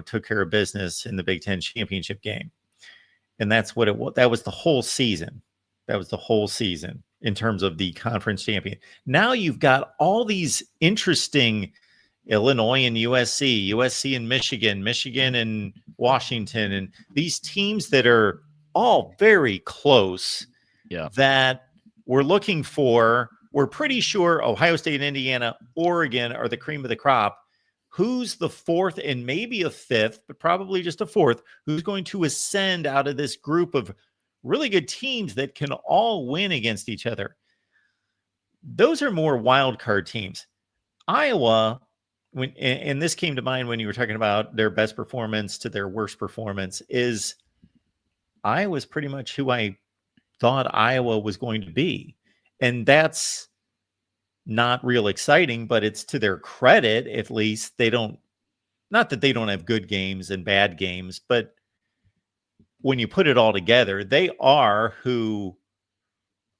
took care of business in the Big Ten championship game. And that's what it was. That was the whole season. That was the whole season in terms of the conference champion. Now you've got all these interesting Illinois and USC and Michigan and Washington, and these teams that are all very close. Yeah. That we're looking for. We're pretty sure Ohio State, Indiana, Oregon are the cream of the crop. Who's the fourth and maybe a fifth, but probably just a fourth, who's going to ascend out of this group of really good teams that can all win against each other? Those are more wild card teams. Iowa, and this came to mind when you were talking about their best performance to their worst performance, is Iowa's pretty much who I thought Iowa was going to be. And that's not real exciting, but it's to their credit, at least. Not that they don't have good games and bad games, but when you put it all together, they are who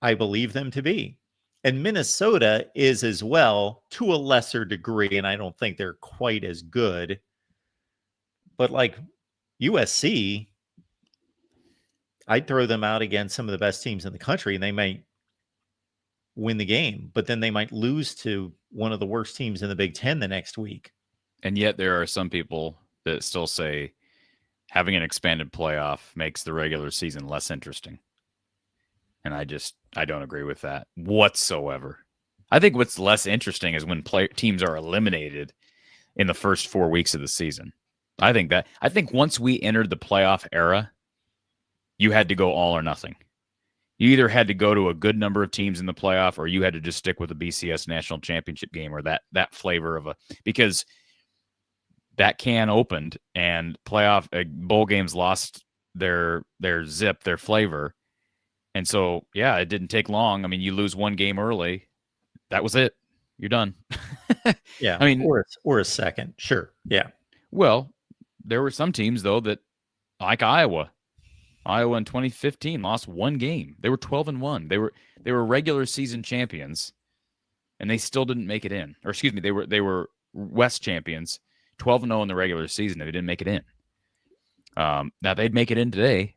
I believe them to be. And Minnesota is as well, to a lesser degree, and I don't think they're quite as good. But like USC, I'd throw them out against some of the best teams in the country, and they might win the game, but then they might lose to one of the worst teams in the Big Ten the next week. And yet there are some people that still say having an expanded playoff makes the regular season less interesting. And I don't agree with that whatsoever. I think what's less interesting is when teams are eliminated in the first 4 weeks of the season. I think once we entered the playoff era, you had to go all or nothing. You either had to go to a good number of teams in the playoff, or you had to just stick with a BCS national championship game, or that flavor of because that can opened and playoff bowl games lost their zip, their flavor. And so, yeah, it didn't take long. I mean, you lose one game early. That was it. You're done. Yeah. I mean, or a second. Sure. Yeah. Well, there were some teams though that, like Iowa in 2015 lost one game. They were 12-1. They were regular season champions, and they still didn't make it in. Or excuse me, they were West champions, 12-0 in the regular season. They didn't make it in. Now they'd make it in today,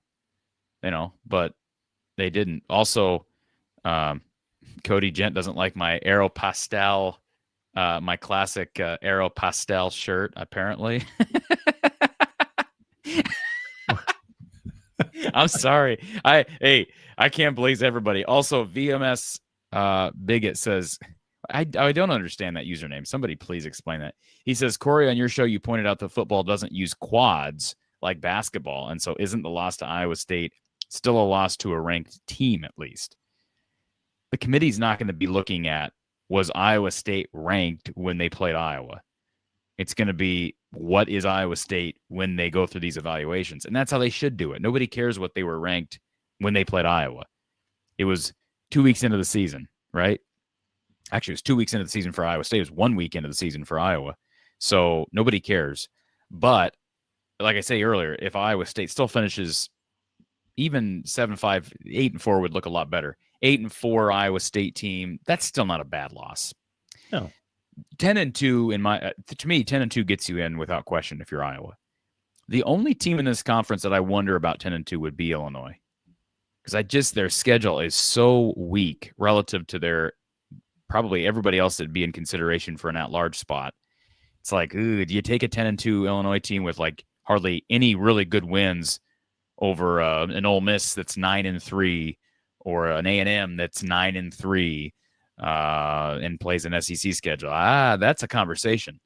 but they didn't. Also, Cody Gent doesn't like my Aeropostale my classic Aero Pastel shirt, apparently. I'm sorry. I can't please everybody. Also, VMS Bigot says, I don't understand that username. Somebody please explain that. He says, Corey, on your show, you pointed out that football doesn't use quads like basketball. And so isn't the loss to Iowa State still a loss to a ranked team, at least? The committee's not going to be looking at, was Iowa State ranked when they played Iowa? It's going to be, what is Iowa State when they go through these evaluations? And that's how they should do it. Nobody cares what they were ranked when they played Iowa. It was 2 weeks into the season, right? Actually, it was 2 weeks into the season for Iowa State. It was 1 week into the season for Iowa. So nobody cares. But like I say earlier, if Iowa State still finishes even 7-5, 8-4 would look a lot better. 8-4 Iowa State team, that's still not a bad loss. No. 10-2 to me, 10-2 gets you in without question if you're Iowa. The only team in this conference that I wonder about 10-2 would be Illinois, because their schedule is so weak relative to their probably everybody else that'd be in consideration for an at-large spot. It's like, ooh, do you take a 10-2 Illinois team with like hardly any really good wins over an Ole Miss that's 9-3 or an A&M that's 9-3 and plays an SEC schedule? That's a conversation.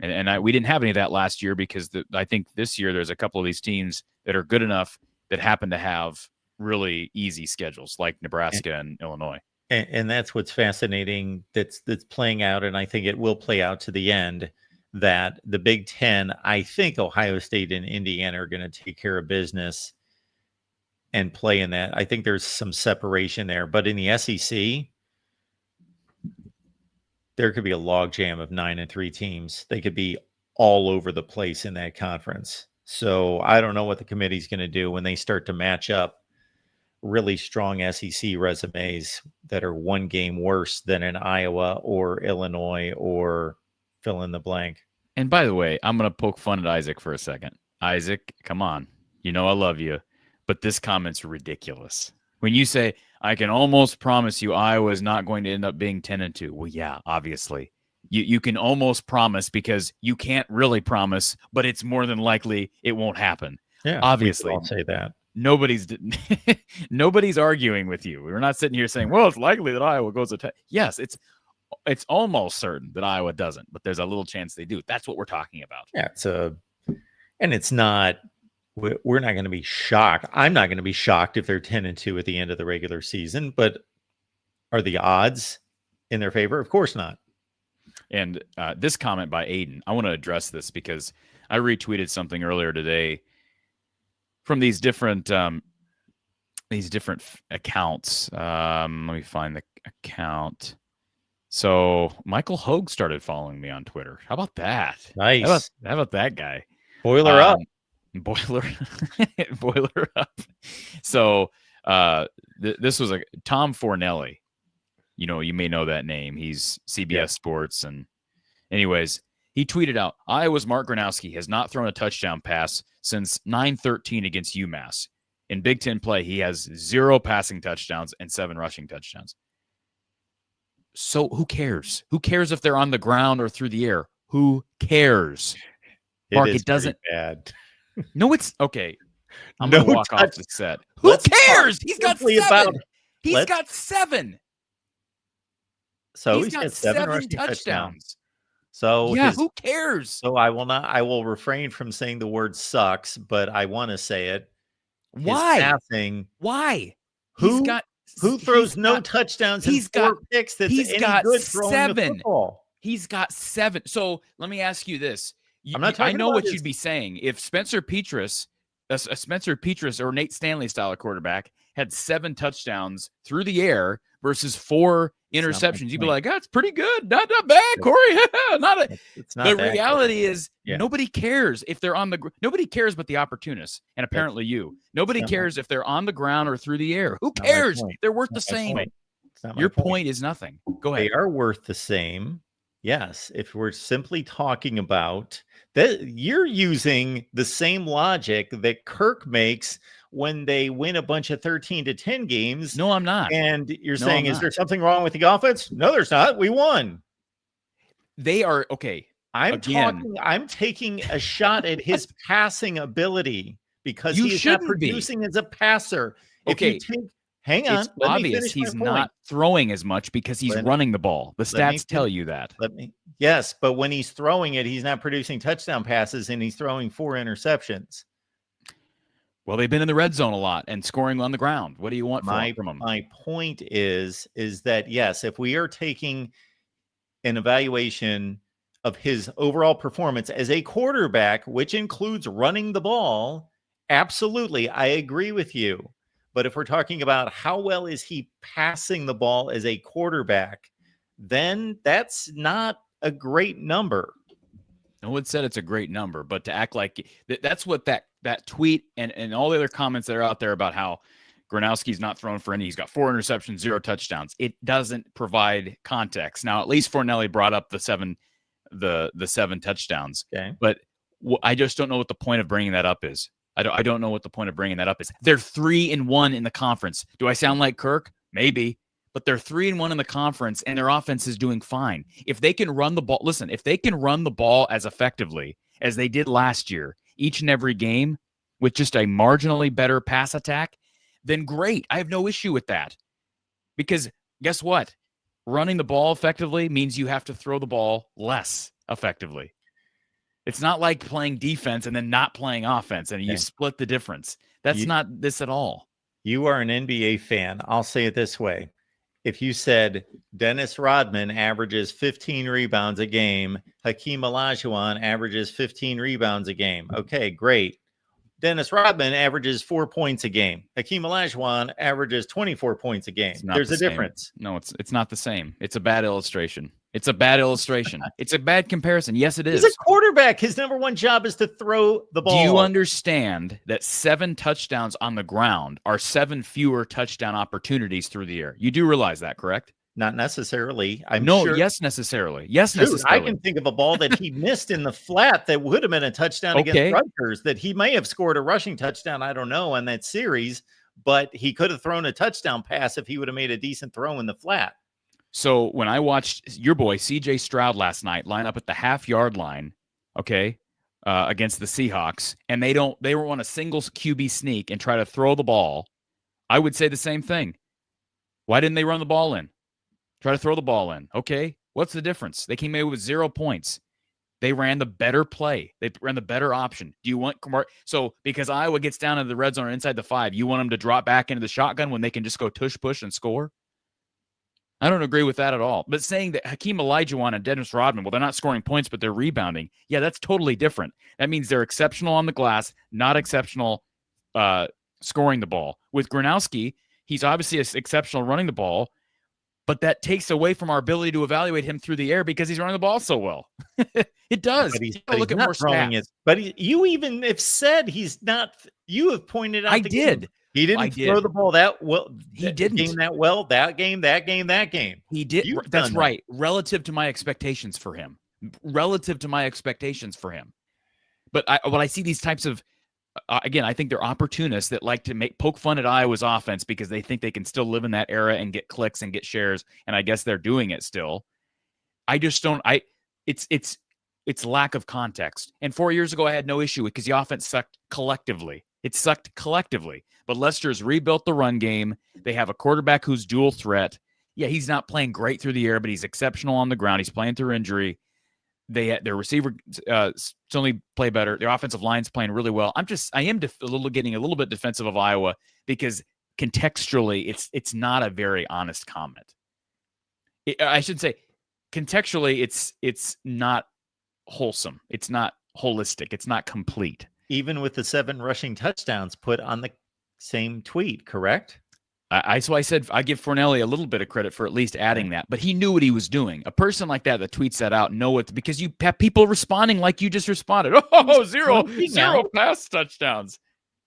And we didn't have any of that last year because I think this year there's a couple of these teams that are good enough that happen to have really easy schedules like Nebraska and Illinois. And that's what's fascinating that's playing out, and I think it will play out to the end, that the Big Ten, I think Ohio State and Indiana are going to take care of business and play in that. I think there's some separation there. But in the SEC, there could be a logjam of 9-3 teams. They could be all over the place in that conference. So I don't know what the committee's going to do when they start to match up really strong SEC resumes that are one game worse than in Iowa or Illinois or fill in the blank. And by the way, I'm going to poke fun at Isaac for a second. Isaac, come on. You know I love you, but this comment's ridiculous. When you say, I can almost promise you Iowa is not going to end up being 10-2. Well, yeah, obviously. You can almost promise because you can't really promise, but it's more than likely it won't happen. Yeah, obviously. I'll say that. Nobody's arguing with you. We're not sitting here saying, well, it's likely that Iowa goes to 10. Yes, it's almost certain that Iowa doesn't, but there's a little chance they do. That's what we're talking about. Yeah, and it's not, we're not going to be shocked. I'm not going to be shocked if they're 10-2 at the end of the regular season, but are the odds in their favor? Of course not. And this comment by Aiden, I want to address this because I retweeted something earlier today from these different accounts. Let me find the account. So Michael Hogue started following me on Twitter. How about that? Nice. How about that guy? Boiler up. Boiler up. So this was Tom Fornelli. You may know that name. He's CBS Sports. And anyways, he tweeted out, Iowa's Mark Gronowski has not thrown a touchdown pass since 9-13 against UMass. In Big Ten play, he has 0 passing touchdowns and 7 rushing touchdowns. So who cares? Who cares if they're on the ground or through the air? Who cares? Mark, it doesn't. Bad. No, it's okay. I'm going to walk off the set. Who Let's cares? He's got 7. He's got 7. So he's got 7 rushing touchdowns. So yeah, who cares? So I will refrain from saying the word sucks, but I want to say it. Why? Passing. Why? Who throws no touchdowns and 4 picks that's any good throwing the football? He's got 7. So let me ask you this. I know what you'd be saying. If Spencer Petras, a Spencer Petras or Nate Stanley style of quarterback had 7 touchdowns through the air versus 4 interceptions, you'd be like, "That's pretty good, not bad, Corey." The reality is nobody cares if they're on the. Nobody cares but the opportunists, and apparently nobody cares if they're on the ground or through the air. Who cares? They're worth the same. Your point is nothing. Go ahead. They are worth the same. Yes, if we're simply talking about that, you're using the same logic that Kirk makes when they win a bunch of 13-10 games. No, I'm not. And you're saying, is there something wrong with the offense? No, there's not. We won. they are okay. I'm taking a shot at his passing ability because You he is not shouldn't be. producing as a passer. If Okay. you take, hang on, It's let me obvious finish my he's point. not throwing as much because he's running the ball. The stats tell you that. Yes, but when he's throwing it, he's not producing touchdown passes and he's throwing 4 interceptions. Well, they've been in the red zone a lot and scoring on the ground. What do you want from him? My point is that, yes, if we are taking an evaluation of his overall performance as a quarterback, which includes running the ball, absolutely, I agree with you. But if we're talking about how well is he passing the ball as a quarterback, then that's not a great number. No one said it's a great number, but to act like that's what that tweet and all the other comments that are out there about how Gronowski's not thrown for any, he's got 4 interceptions, 0 touchdowns. It doesn't provide context. Now, at least Fornelli brought up the 7 touchdowns. Okay. But I just don't know what the point of bringing that up is. I don't know what the point of bringing that up is. They're 3-1 in the conference. Do I sound like Kirk? Maybe. But they're 3-1 in the conference, and their offense is doing fine. If they can run the ball, listen, if they can run the ball as effectively as they did last year, each and every game, with just a marginally better pass attack, then great. I have no issue with that. Because guess what? Running the ball effectively means you have to throw the ball less effectively. It's not like playing defense and then not playing offense, and you split the difference. That's not this at all. You are an NBA fan. I'll say it this way. If you said Dennis Rodman averages 15 rebounds a game, Hakeem Olajuwon averages 15 rebounds a game. Okay, great. Dennis Rodman averages 4 points a game. Hakeem Olajuwon averages 24 points a game. There's a difference. No, it's not the same. It's a bad illustration. It's a bad illustration. It's a bad comparison. Yes, it is. He's a quarterback. His number one job is to throw the ball. Do you understand that 7 touchdowns on the ground are 7 fewer touchdown opportunities through the air? You do realize that, correct? Not necessarily. Yes, necessarily. Yes, necessarily. I can think of a ball that he missed in the flat that would have been a touchdown against Rutgers, that he may have scored a rushing touchdown, I don't know, on that series, but he could have thrown a touchdown pass if he would have made a decent throw in the flat. So when I watched your boy CJ Stroud last night line up at the half-yard line, against the Seahawks, and they were on a single QB sneak and try to throw the ball, I would say the same thing. Why didn't they run the ball in? Try to throw the ball in. Okay, what's the difference? They came in with 0 points. They ran the better play. They ran the better option. Do you want so because Iowa gets down into the red zone or inside the 5, you want them to drop back into the shotgun when they can just go tush push and score? I don't agree with that at all. But saying that Hakeem Olajuwon and Dennis Rodman, well, they're not scoring points, but they're rebounding. Yeah, that's totally different. That means they're exceptional on the glass, not exceptional scoring the ball. With Gronowski, he's obviously exceptional running the ball, but that takes away from our ability to evaluate him through the air because he's running the ball so well. It does. But look at more stats. But you even have said he's not. You have pointed out. I did. He didn't throw the ball that well. He didn't game that well. That game. He did. That's right. Relative to my expectations for him. But when I see these types of, again, I think they're opportunists that like to poke fun at Iowa's offense because they think they can still live in that era and get clicks and get shares, and I guess they're doing it still. I just don't. It's lack of context. And 4 years ago, I had no issue with because the offense sucked collectively. It sucked collectively. But Lester's rebuilt the run game. They have a quarterback who's dual threat. Yeah, he's not playing great through the air, but he's exceptional on the ground. He's playing through injury. Their receiver certainly play better. Their offensive line's playing really well. I am getting a little bit defensive of Iowa because contextually, it's not a very honest comment. I should say contextually, it's not wholesome. It's not holistic. It's not complete. Even with the 7 rushing touchdowns put on the same tweet, correct? So I said I give Fornelli a little bit of credit for at least adding that, but he knew what he was doing. A person like that tweets that out because you have people responding like you just responded. Oh, zero pass touchdowns.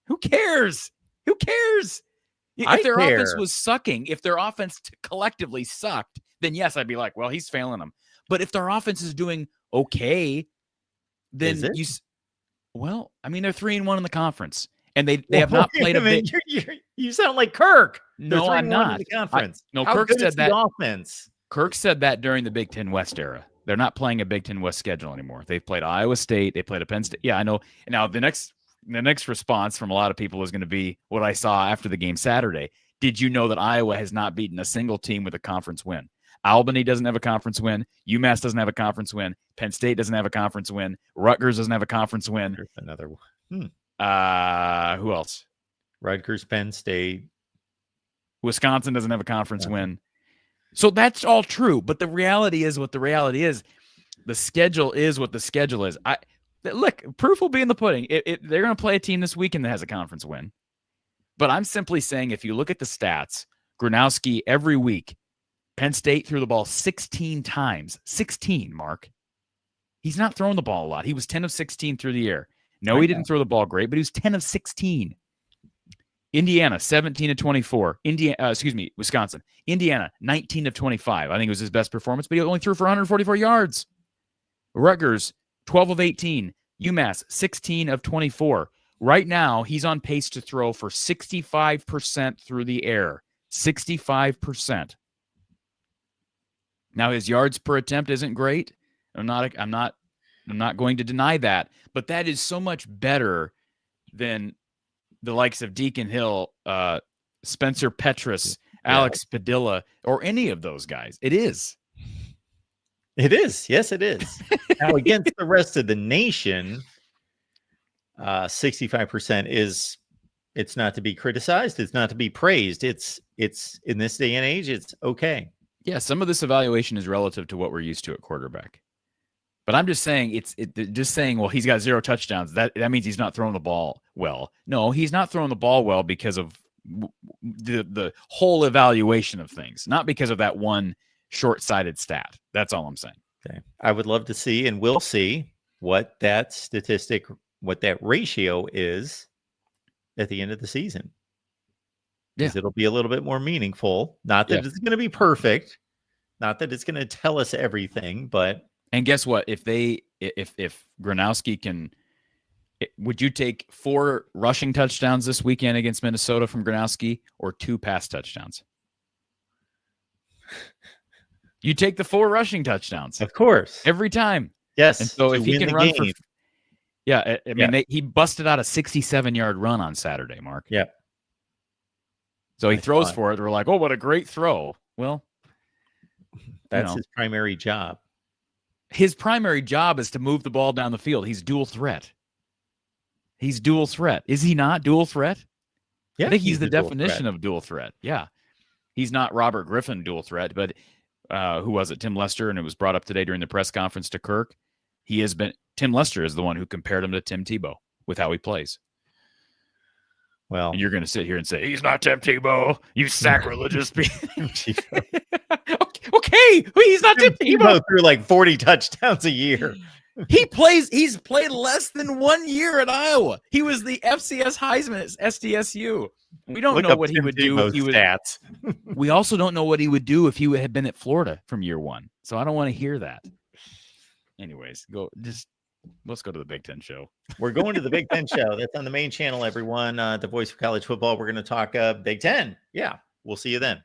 Who cares? If their offense was sucking, if their offense collectively sucked, then yes, I'd be like, well, he's failing them. But if their offense is doing okay, then they're 3-1 in the conference. And they have not played a bit. You sound like Kirk. No, I'm not. In the conference. Kirk said that. Offense. Kirk said that during the Big Ten West era. They're not playing a Big Ten West schedule anymore. They've played Iowa State. They played a Penn State. Yeah, I know. Now the next response from a lot of people is going to be what I saw after the game Saturday. Did you know that Iowa has not beaten a single team with a conference win? Albany doesn't have a conference win. UMass doesn't have a conference win. Penn State doesn't have a conference win. Rutgers doesn't have a conference win. There's another one. Who else? Rutgers, Penn State. Wisconsin doesn't have a conference win. So that's all true. But the reality is what the reality is. The schedule is what the schedule is. Look, proof will be in the pudding. They're going to play a team this weekend that has a conference win. But I'm simply saying, if you look at the stats, Gronowski every week, Penn State threw the ball 16 times. 16, Mark. He's not throwing the ball a lot. He was 10 of 16 through the air. No, he didn't throw the ball great, but he was 10 of 16. Indiana, 17 of 24. Wisconsin. Indiana, 19 of 25. I think it was his best performance, but he only threw for 144 yards. Rutgers, 12 of 18. UMass, 16 of 24. Right now, he's on pace to throw for 65% through the air. 65%. Now, his yards per attempt isn't great. I'm not going to deny that, but that is so much better than the likes of Deacon Hill, Spencer Petras, Alex Padilla, or any of those guys. It is. It is. Yes, it is. Now, against the rest of the nation, 65% is, it's not to be criticized. It's not to be praised. It's in this day and age, it's okay. Yeah, some of this evaluation is relative to what we're used to at quarterback. But I'm just saying, just saying, well, he's got 0 touchdowns. That means he's not throwing the ball well. No, he's not throwing the ball well because of the whole evaluation of things, not because of that one short-sighted stat. That's all I'm saying. Okay. I would love to see, and we'll see what that statistic, what that ratio is at the end of the season. Because it'll be a little bit more meaningful. Not that it's going to be perfect. Not that it's going to tell us everything, but. And guess what? If Gronowski can, would you take 4 rushing touchdowns this weekend against Minnesota from Gronowski or 2 pass touchdowns? You take the 4 rushing touchdowns, of course, every time. Yes. And so if he can run for, he busted out a 67-yard run on Saturday, Mark. Yeah. So he throws for it. We're like, oh, what a great throw. Well, that's his primary job. His primary job is to move the ball down the field. He's dual threat. He's dual threat. Is he not dual threat? Yeah, I think he's the definition of dual threat. Yeah. He's not Robert Griffin dual threat, but who was it? Tim Lester, and it was brought up today during the press conference to Kirk. Tim Lester is the one who compared him to Tim Tebow with how he plays. Well, and you're going to sit here and say, he's not Tim Tebow, you sacrilegious beast. Okay, he's not Tim Tebow. Threw like 40 touchdowns a year. He's played less than 1 year at Iowa. He was the FCS Heisman at SDSU. We don't know what he would do if he was stats. We also don't know what he would do if he had been at Florida from year 1. So I don't want to hear that. Anyways, let's go to the Big Ten show. We're going to the Big Ten show. That's on the main channel, everyone. The Voice of College Football. We're going to talk Big Ten. Yeah, we'll see you then.